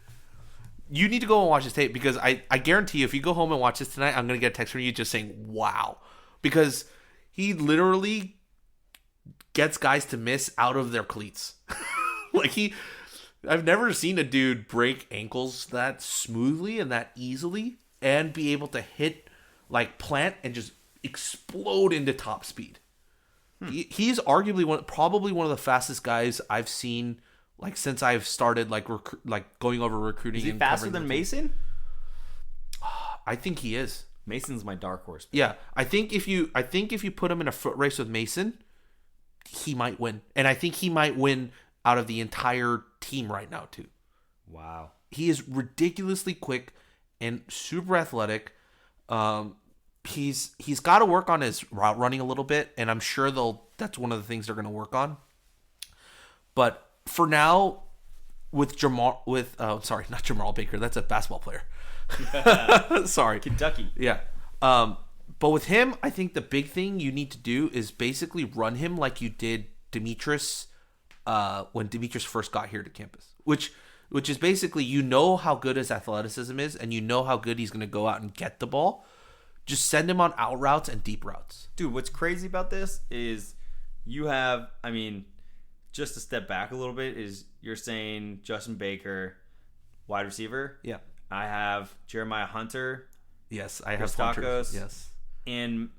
You need to go and watch his tape because I guarantee you, if you go home and watch this tonight, I'm gonna get a text from you just saying wow, because he literally gets guys to miss out of their cleats. I've never seen a dude break ankles that smoothly and that easily and be able to hit, plant and just explode into top speed. He's arguably probably one of the fastest guys I've seen, since I've started, going over recruiting. Is he faster than Mason? I think he is. Mason's my dark horse. Yeah, I think if you put him in a foot race with Mason, he might win, and I think he might win out of the entire team right now too. Wow. He is ridiculously quick and super athletic. He's got to work on his route running a little bit, and I'm sure that's one of the things they're going to work on. But for now, not Jamal Baker, that's a basketball player. Sorry. Kentucky. Yeah. But with him, I think the big thing you need to do is basically run him like you did Demetrius when Demetrius first got here to campus, which is basically, how good his athleticism is, and how good he's going to go out and get the ball. Just send him on out routes and deep routes. Dude, what's crazy about this is just to step back a little bit, is you're saying Justin Baker, wide receiver. Yeah. I have Jeremiah Hunter. Yes, I have Christakos. Yes. and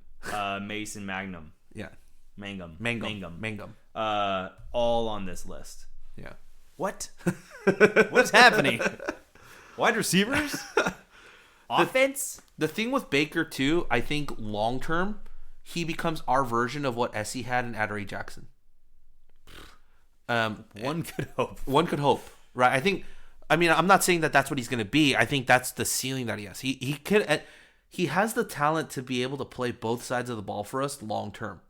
Mason Magnum. Yeah. Mangum. Mangum. All on this list. Yeah. What? What's happening? Wide receivers? Offense? The thing with Baker, too, I think long term, he becomes our version of what Essie had in Adoree Jackson. One could hope. One could hope, right? I'm not saying that that's what he's going to be. I think that's the ceiling that he has. He has the talent to be able to play both sides of the ball for us long term.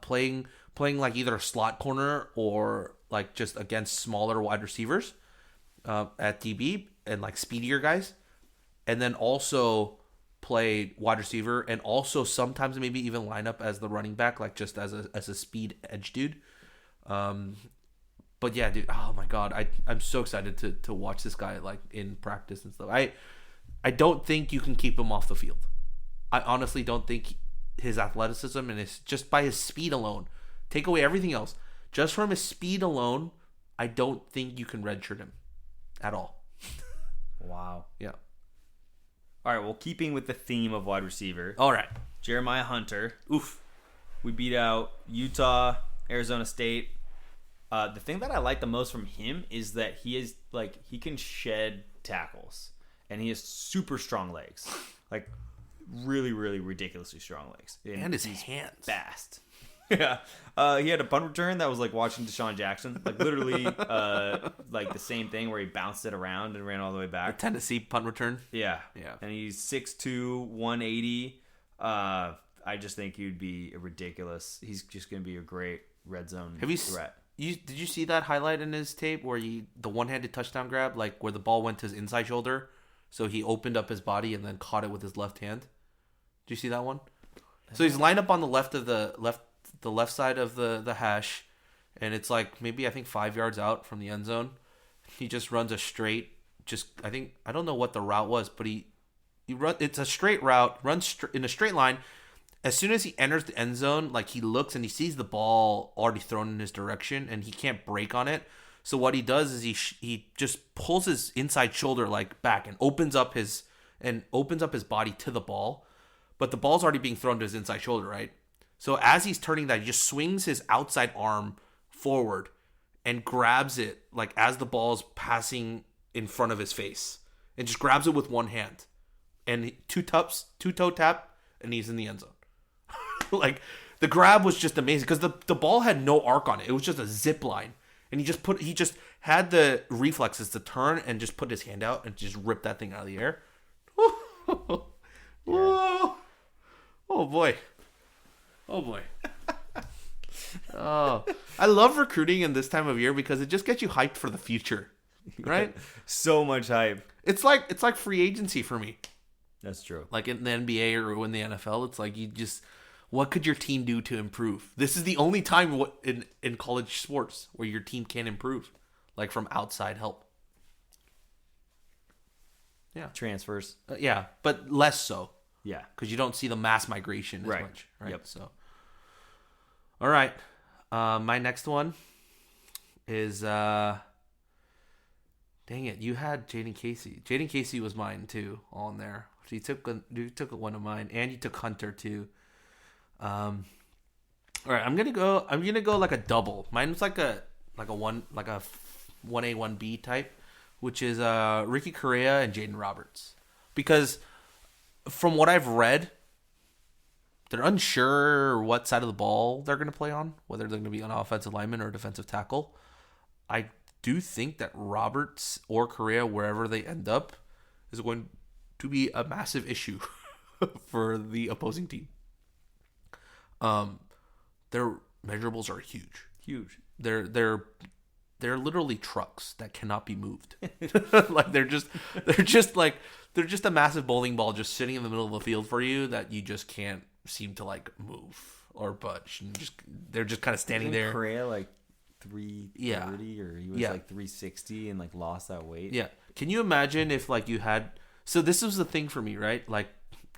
Playing like either a slot corner or like just against smaller wide receivers at DB and like speedier guys, and then also play wide receiver and also sometimes maybe even line up as the running back, like just as a speed edge dude. But yeah, dude, oh my god, I'm so excited to watch this guy like in practice and stuff. I don't think you can keep him off the field. I honestly don't think his athleticism and his just by his speed alone, take away everything else, just from his speed alone, I don't think you can redshirt him at all. Wow. Yeah. All right, well, keeping with the theme of wide receiver. All right. Jeremiah Hunter. Oof. We beat out Utah, Arizona State. The thing that I like the most from him is that he can shed tackles, and he has super strong legs, like really, really ridiculously strong legs, And his hands. Fast. Yeah. He had a punt return that was like watching Deshaun Jackson, like literally, like the same thing where he bounced it around and ran all the way back. The Tennessee punt return. Yeah. Yeah. And he's 6'2", 180. I just think he'd be ridiculous. He's just going to be a great red zone threat. Did you see that highlight in his tape where the one-handed touchdown grab, like where the ball went to his inside shoulder, so he opened up his body and then caught it with his left hand? Did you see that one? So he's lined up on the left of the left side of the hash, and it's like maybe I think 5 yards out from the end zone. He just runs a straight. I don't know what the route was, but it's a straight route, runs in a straight line. As soon as he enters the end zone, like he looks and he sees the ball already thrown in his direction, and he can't break on it. So what he does is he just pulls his inside shoulder like back and opens up his body to the ball, but the ball's already being thrown to his inside shoulder, right? So as he's turning that, he just swings his outside arm forward and grabs it like as the ball's passing in front of his face, and just grabs it with one hand, and two-toe tap, and he's in the end zone. Like the grab was just amazing because the ball had no arc on it. It was just a zip line, and he just had the reflexes to turn and just put his hand out and just rip that thing out of the air. Whoa. Oh boy. Oh, I love recruiting in this time of year because it just gets you hyped for the future, right? So much hype. It's like free agency for me. That's true. Like in the NBA or in the NFL, it's like what could your team do to improve? This is the only time in college sports where your team can improve, like from outside help. Yeah, transfers. Yeah, but less so. Yeah, because you don't see the mass migration as right. much. Right. Yep. So, all right. My next one is dang it, you had Jaden Casey. Jaden Casey was mine too, on there. You took one of mine, and you took Hunter too. All right, I'm gonna go like a double. Mine was like a 1A 1B type, which is Ricky Correa and Jaden Roberts, because from what I've read, they're unsure what side of the ball they're going to play on, whether they're going to be an offensive lineman or a defensive tackle. I do think that Roberts or Correa, wherever they end up, is going to be a massive issue for the opposing team. Their measurables are huge. Huge. They're literally trucks that cannot be moved. Like they're just a massive bowling ball just sitting in the middle of the field for you that you just can't seem to like move or budge, and they're just kind of standing there. Correa like 330 or he was like 360 and like lost that weight. Yeah. Can you imagine if like you had? So this was the thing for me, right? Like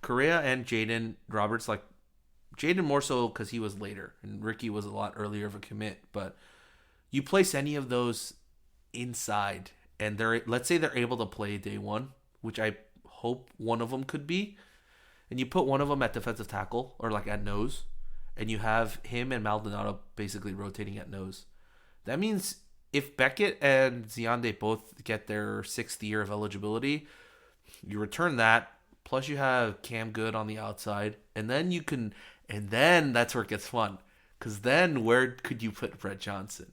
Correa and Jaden Roberts, like Jaden more so because he was later, and Ricky was a lot earlier of a commit. But you place any of those inside, and let's say they're able to play day one, which I hope one of them could be, and you put one of them at defensive tackle or like at nose, and you have him and Maldonado basically rotating at nose. That means if Beckett and Ziande both get their 6th year of eligibility, you return that. Plus you have Cam Good on the outside, and then that's where it gets fun. Because then where could you put Brett Johnson?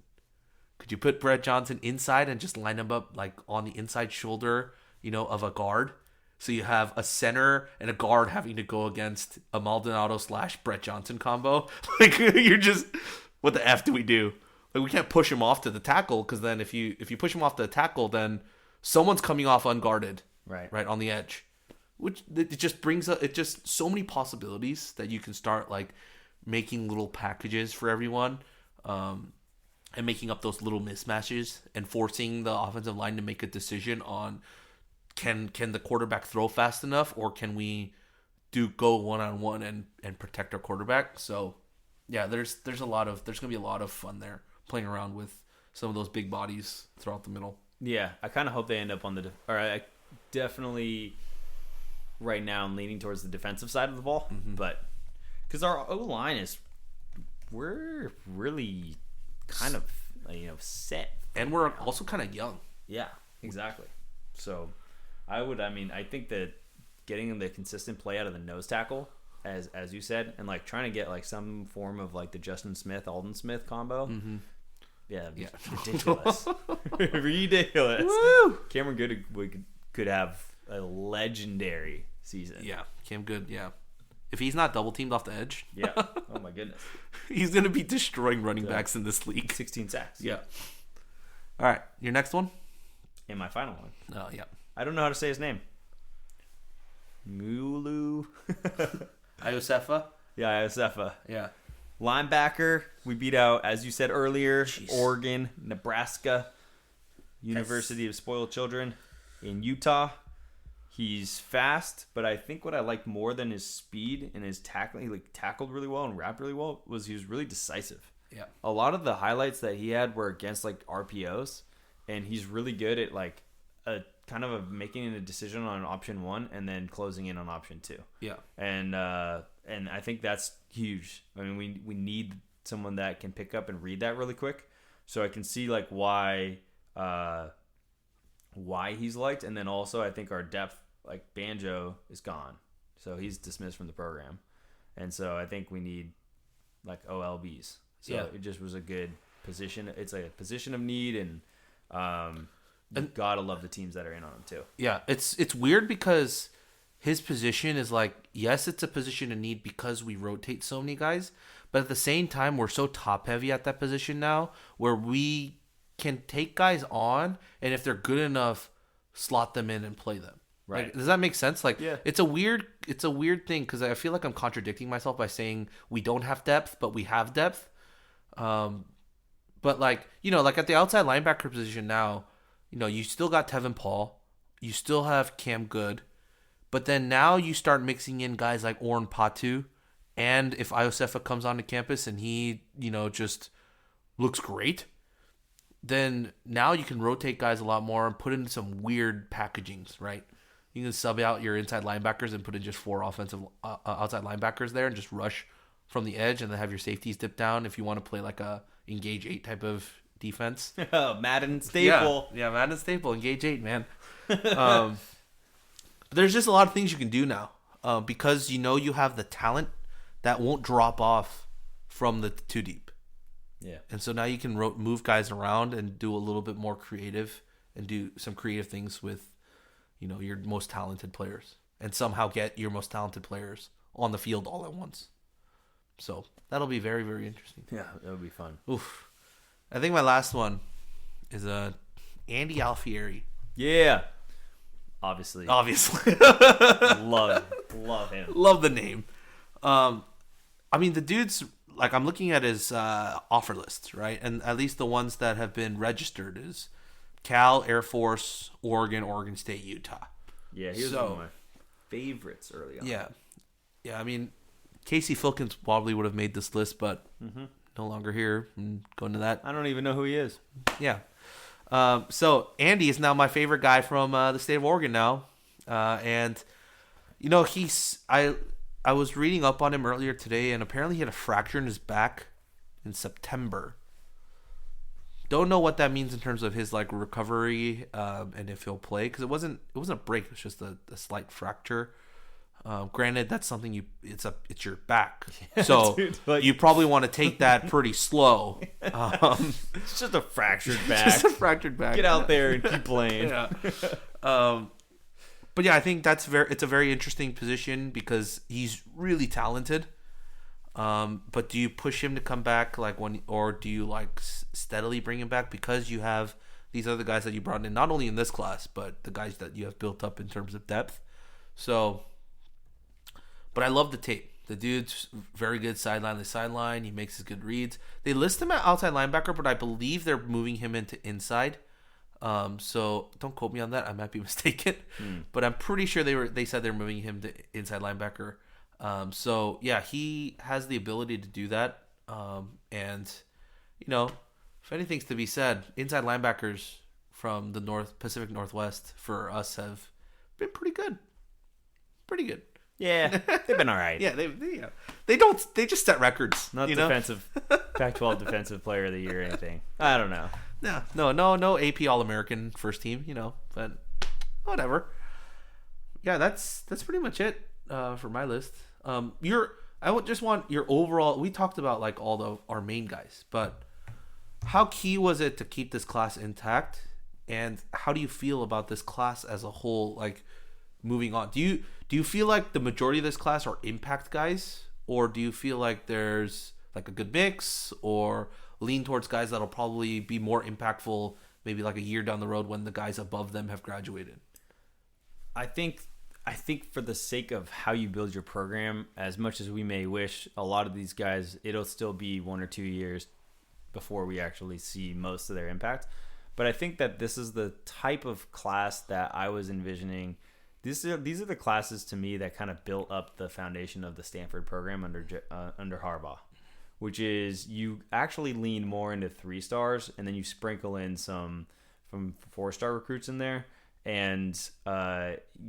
Could you put Brett Johnson inside and just line him up like on the inside shoulder, of a guard? So you have a center and a guard having to go against a Maldonado / Brett Johnson combo. Like you're just, what the F do we do? Like we can't push him off to the tackle, because then if you push him off the tackle, then someone's coming off unguarded, right on the edge. Which it just brings up, it just so many possibilities that you can start like making little packages for everyone, and making up those little mismatches and forcing the offensive line to make a decision on can the quarterback throw fast enough, or can we go one-on-one and protect our quarterback. So yeah, there's gonna be a lot of fun there playing around with some of those big bodies throughout the middle. Yeah, I kind of hope they end up on I definitely right now I'm leaning towards the defensive side of the ball, but because our O-line we're really kind of set, and we're also kind of young. Yeah, exactly. So I think that getting the consistent play out of the nose tackle, as you said, and like trying to get like some form of like the Justin Smith Alden Smith combo. Yeah, ridiculous. Ridiculous. Woo! Cameron Good could have a legendary season. Yeah, Cam Good, yeah. If he's not double teamed off the edge, yeah. Oh my goodness. He's going to be destroying running backs in this league. 16 sacks. Yeah. All right, your next one? And my final one. Oh, yeah. I don't know how to say his name. Mulu. Iosefa? Yeah, Iosefa. Yeah. Linebacker. We beat out, as you said earlier, Oregon, Nebraska, University of Spoiled Children in Utah. He's fast, but I think what I liked more than his speed and his tackling, he tackled really well and wrapped really well, was he was really decisive. Yeah. A lot of the highlights that he had were against RPOs, and he's really good at making a decision on option 1 and then closing in on option 2. Yeah. And I think that's huge. I mean, we need someone that can pick up and read that really quick. So I can see why he's liked, and then also I think our depth, Banjo is gone, so he's dismissed from the program, and so I think we need OLBs. So It just was a good position. It's a position of need, and gotta love the teams that are in on him too. Yeah, it's weird because his position is yes, it's a position of need because we rotate so many guys, but at the same time we're so top heavy at that position now, where we can take guys on, and if they're good enough, slot them in and play them. Right. Does that make sense? Yeah. It's a weird thing, because I feel like I'm contradicting myself by saying we don't have depth, but we have depth. But at the outside linebacker position now, you still got Tevin Paul, you still have Cam Good, but then now you start mixing in guys like Orrin Patu, and if Iosefa comes onto campus and he, just looks great, then now you can rotate guys a lot more and put in some weird packagings, right? You can sub out your inside linebackers and put in just 4 offensive outside linebackers there and just rush from the edge, and then have your safeties dip down if you want to play a engage 8 type of defense. Madden staple. Yeah, Madden staple. Engage 8, man. But there's just a lot of things you can do now, because you have the talent that won't drop off from the 2 deep. Yeah. And so now you can move guys around and do a little bit more creative and do some creative things with, your most talented players, and somehow get your most talented players on the field all at once. So that'll be very, very interesting. Yeah, that'll be fun. Oof. I think my last one is Andy Alfieri. Yeah. Obviously. Love him. Love the name. The dude's I'm looking at his offer list, right? And at least the ones that have been registered is Cal, Air Force, Oregon State, Utah. Yeah, he was one of my favorites early on. Yeah. Casey Filkins probably would have made this list, but no longer here. Going to that. I don't even know who he is. Yeah. So Andy is now my favorite guy from the state of Oregon now. And, You know, I was reading up on him earlier today, and apparently he had a fracture in his back in September. Don't know what that means in terms of his like recovery and if he'll play, because it wasn't a break. It was just a slight fracture. Granted, that's something it's your back, so dude, like- you probably want to take that pretty slow. It's just a fractured back. Just a fractured back. Get out there and keep playing. Yeah. But yeah, I think it's a very interesting position because he's really talented. But do you push him to come back or do you like steadily bring him back because you have these other guys that you brought in, not only in this class, but the guys that you have built up in terms of depth. So, but I love the tape. The dude's very good sideline to sideline. He makes his good reads. They list him at outside linebacker, but I believe they're moving him into inside. So don't quote me on that. I might be mistaken, but I'm pretty sure they said they're moving him to inside linebacker. So yeah, he has the ability to do that. And you know, if anything's to be said, inside linebackers from the Pacific Northwest for us have been pretty good. Pretty good. Yeah, they've been all right. Yeah, they just set records. Not you know? defensive, Pac-12 defensive player of the year or anything. I don't know. No AP All-American first team, you know, but whatever. Yeah, that's pretty much it for my list. I would just want your overall. We talked about like all our main guys, but how key was it to keep this class intact? And how do you feel about this class as a whole? Like moving on, do you feel like the majority of this class are impact guys, or do you feel like there's like a good mix, or lean towards guys that'll probably be more impactful maybe like a year down the road when the guys above them have graduated? I think for the sake of how you build your program, as much as we may wish, a lot of these guys, it'll still be 1 or 2 years before we actually see most of their impact. But I think that this is the type of class that I was envisioning. These are the classes to me that kind of built up the foundation of the Stanford program under Harbaugh, which is you actually lean more into 3 stars and then you sprinkle in some from 4-star recruits in there, and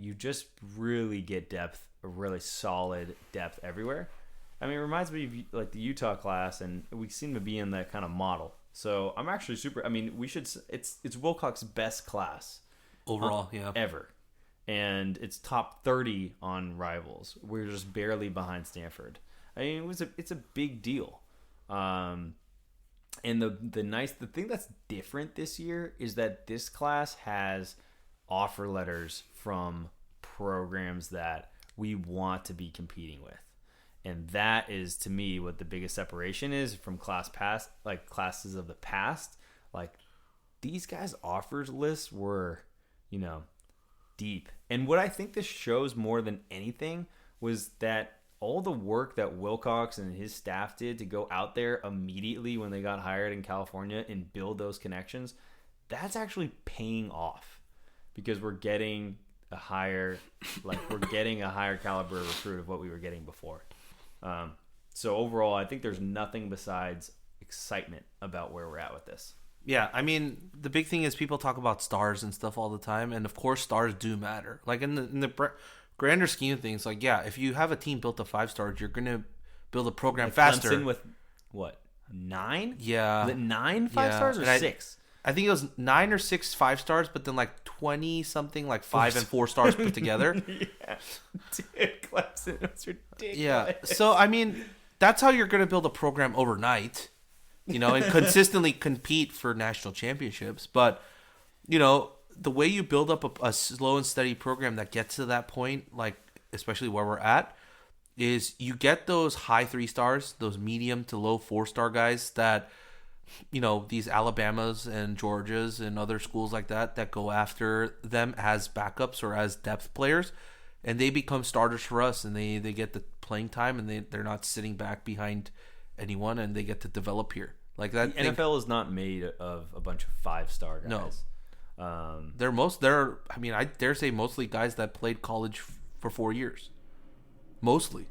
you just really get depth, a really solid depth everywhere. I mean, it reminds me of like the Utah class, and we seem to be in that kind of model. So I'm actually super. I mean, it's Wilcox's best class Overall, ever. And it's top 30 on Rivals. We're just barely behind Stanford. I mean, it's a big deal. And the thing that's different this year is that this class has offer letters from programs that we want to be competing with. And that is, to me, what the biggest separation is from classes of the past. Like, these guys' offers lists were, deep. And what I think this shows more than anything was that all the work that Wilcox and his staff did to go out there immediately when they got hired in California and build those connections, that's actually paying off, because we're getting a higher caliber recruit of what we were getting before. So overall, I think there's nothing besides excitement about where we're at with this. Yeah, I mean, the big thing is people talk about stars and stuff all the time, and of course stars do matter. Like in the grander scheme of things, like, yeah, if you have a team built to 5 stars, you're going to build a program faster. Clemson with, what, 9? Yeah. Was it 9 5 stars or and 6? I think it was 9 or 6 5-stars, but then like 20-something, like 5 and 4 stars put together. Yeah. Dude, Clemson was ridiculous. Yeah. So, I mean, that's how you're going to build a program overnight, and consistently compete for national championships. But, the way you build up a slow and steady program that gets to that point, like especially where we're at, is you get those high 3 stars, those medium to low 4-star guys that, these Alabamas and Georgias and other schools like that go after them as backups or as depth players, and they become starters for us, and they get the playing time, and they're not sitting back behind anyone, and they get to develop here. Like that. The NFL is not made of a bunch of 5-star guys. No. I dare say mostly guys that played college for 4 years. Mostly.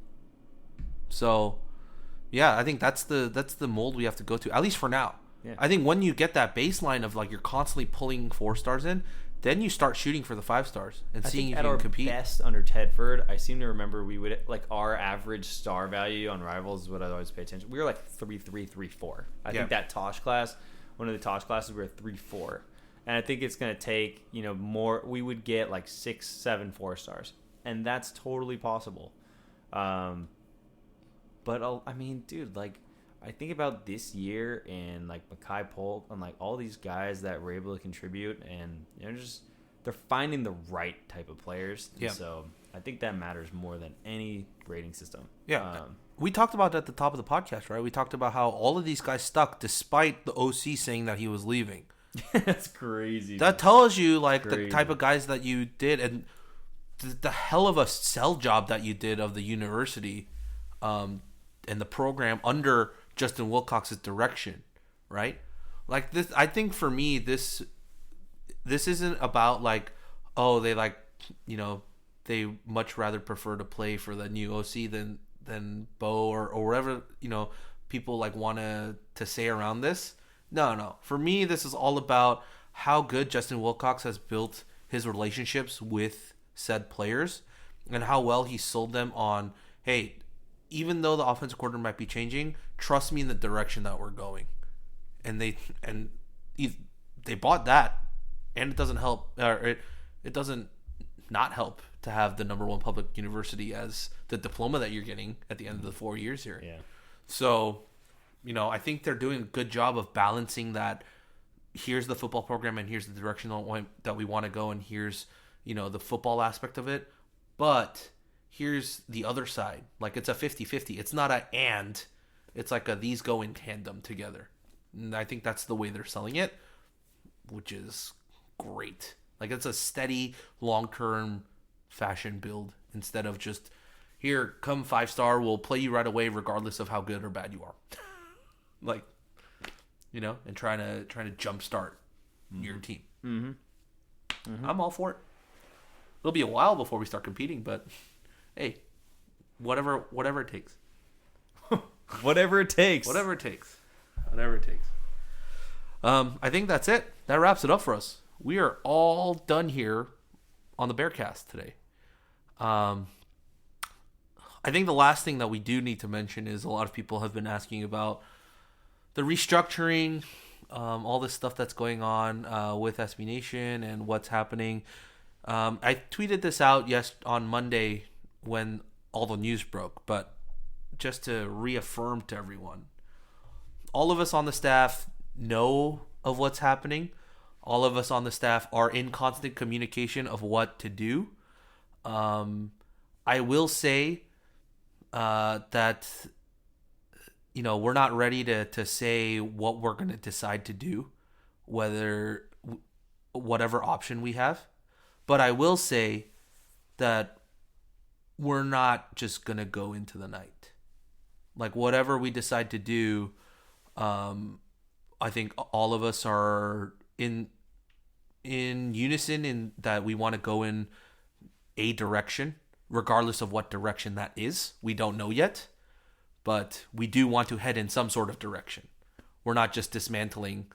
So, yeah, I think that's the mold we have to go to, at least for now. Yeah. I think when you get that baseline of like you're constantly pulling 4 stars in, then you start shooting for the 5 stars and I seeing think if at you our can compete. best under Tedford, I seem to remember we would like our average star value on Rivals is what I always pay attention. We were like 3.3, 3.4. I Yeah. think that Tosh class, one of the Tosh classes, we were 3.4, and I think it's gonna take more. We would get like 6, 7 4-stars, and that's totally possible. But I mean, dude, like I think about this year and like Makai Polk and like all these guys that were able to contribute, and they're finding the right type of players. And Yeah. So I think that matters more than any rating system. Yeah. We talked about that at the top of the podcast, right? We talked about how all of these guys stuck despite the OC saying that he was leaving. That's crazy. That tells you like the Crazy. type of guys that you did and the hell of a sell job that you did of the university and the program under Justin Wilcox's direction, right? Like this, I think for me, this isn't about like, oh, they like, they much rather prefer to play for the new OC than Bo or whatever, people like want to say around this. No. For me, this is all about how good Justin Wilcox has built his relationships with said players and how well he sold them on, hey, even though the offensive coordinator might be changing, trust me in the direction that we're going. And they bought that, and it doesn't help, or it doesn't not help to have the number one public university as the diploma that you're getting at the end of the 4 years here. Yeah. So, I think they're doing a good job of balancing that. Here's the football program, and here's the direction that we want to go, and here's, the football aspect of it. But here's the other side. Like, it's a 50-50. It's not a and. It's like these go in tandem together. And I think that's the way they're selling it, which is great. Like, it's a steady, long-term fashion build instead of just, here, come 5-star, we'll play you right away regardless of how good or bad you are. Like, and trying to jumpstart your team. Mm-hmm. I'm all for it. It'll be a while before we start competing, but hey, whatever it takes. Whatever it takes. Whatever it takes. I think that's it. That wraps it up for us. We are all done here on the Bearcast today. I think the last thing that we do need to mention is a lot of people have been asking about the restructuring, all this stuff that's going on with SB Nation and what's happening. I tweeted this out on Monday when all the news broke, but just to reaffirm to everyone, all of us on the staff know of what's happening. All of us on the staff are in constant communication of what to do. I will say that we're not ready to say what we're going to decide to do, whatever option we have. But I will say that we're not just going to go into the night. Like, whatever we decide to do, I think all of us are in unison in that we want to go in a direction, regardless of what direction that is. We don't know yet, but we do want to head in some sort of direction. We're not just dismantling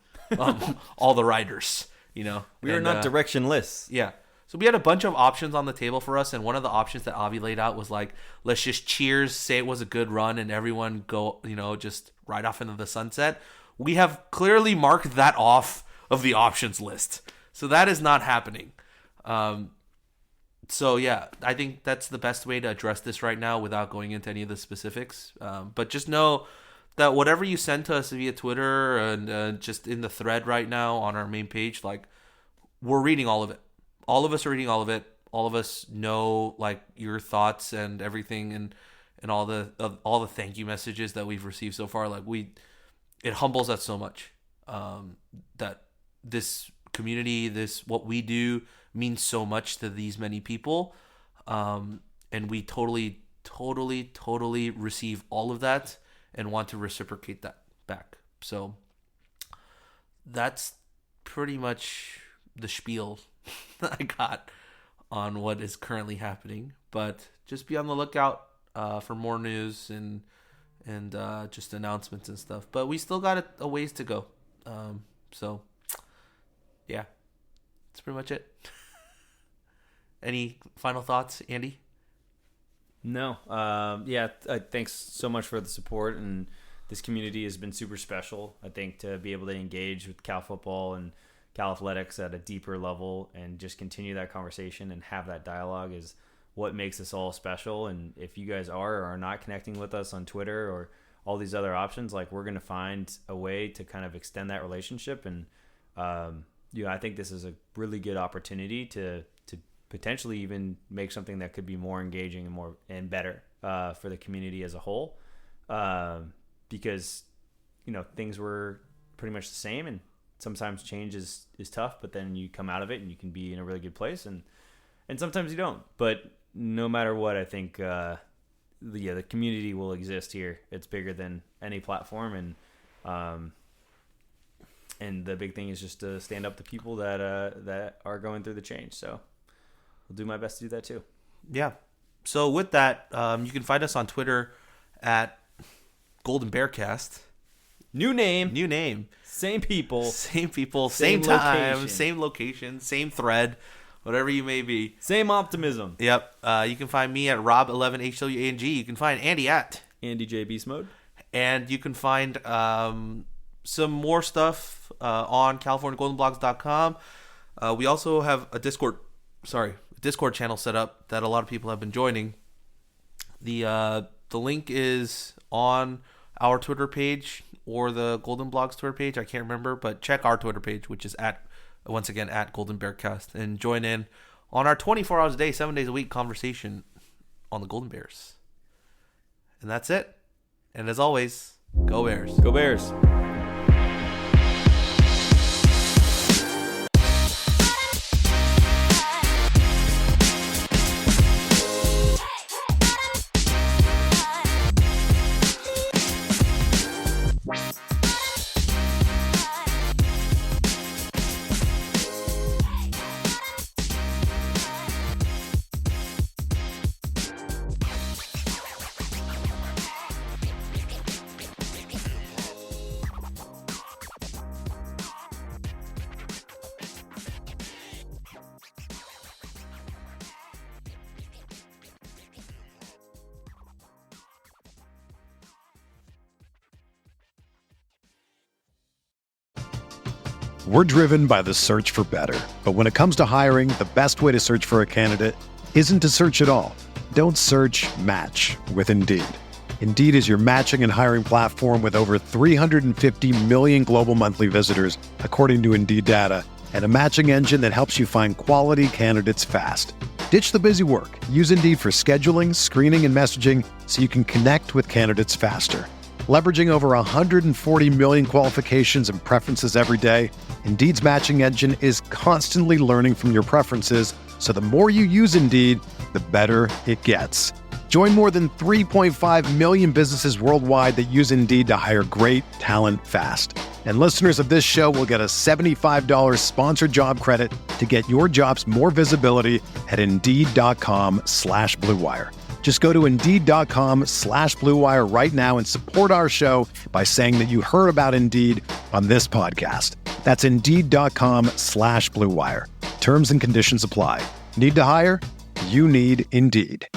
all the riders, We are not directionless. Yeah. So we had a bunch of options on the table for us, and one of the options that Avi laid out was like, let's just cheers, say it was a good run, and everyone go, just ride off into the sunset. We have clearly marked that off of the options list. So that is not happening. So yeah, I think that's the best way to address this right now without going into any of the specifics. But just know that whatever you send to us via Twitter and just in the thread right now on our main page, like, we're reading all of it. All of us are reading all of it. All of us know like your thoughts and everything, and all the thank you messages that we've received so far. Like, it humbles us so much that this community, what we do means so much to these many people, and we totally receive all of that and want to reciprocate that back. So that's pretty much the spiel I got on what is currently happening, but just be on the lookout for more news and just announcements and stuff. But we still got a ways to go. So yeah, that's pretty much it. Any final thoughts, Andy? No. Thanks so much for the support, and this community has been super special. I think to be able to engage with Cal football and Cal athletics at a deeper level and just continue that conversation and have that dialogue is what makes us all special. And if you guys are or are not connecting with us on Twitter or all these other options, like, we're going to find a way to kind of extend that relationship. And, I think this is a really good opportunity to potentially even make something that could be more engaging and better for the community as a whole. Because, things were pretty much the same, and sometimes change is tough, but then you come out of it and you can be in a really good place, and sometimes you don't. But no matter what, I think the community will exist here. It's bigger than any platform, and the big thing is just to stand up to people that are going through the change. So I'll do my best to do that too. Yeah. So with that, you can find us on Twitter at Golden Bearcast. New name. Same people, same Same time, location. same location, same thread, whatever you may be. Same optimism. Yep. You can find me at Rob11HWANG. You can find Andy at Andy J Beast Mode. And you can find some more stuff on CaliforniaGoldenBlogs.com. We also have a Discord channel set up that a lot of people have been joining. The link is on our Twitter page or the Golden Blogs Twitter page. I can't remember, but check our Twitter page, which is at Golden Bearcast, and join in on our 24 hours a day, 7 days a week conversation on the Golden Bears. And that's it. And as always, go Bears. Go Bears. We're driven by the search for better. But when it comes to hiring, the best way to search for a candidate isn't to search at all. Don't search, match with Indeed. Indeed is your matching and hiring platform with over 350 million global monthly visitors, according to Indeed data, and a matching engine that helps you find quality candidates fast. Ditch the busy work. Use Indeed for scheduling, screening, and messaging so you can connect with candidates faster. Leveraging over 140 million qualifications and preferences every day, Indeed's matching engine is constantly learning from your preferences, so the more you use Indeed, the better it gets. Join more than 3.5 million businesses worldwide that use Indeed to hire great talent fast. And listeners of this show will get a $75 sponsored job credit to get your jobs more visibility at Indeed.com/Blue Wire. Just go to Indeed.com/Blue Wire right now and support our show by saying that you heard about Indeed on this podcast. That's Indeed.com/Blue Wire. Terms and conditions apply. Need to hire? You need Indeed.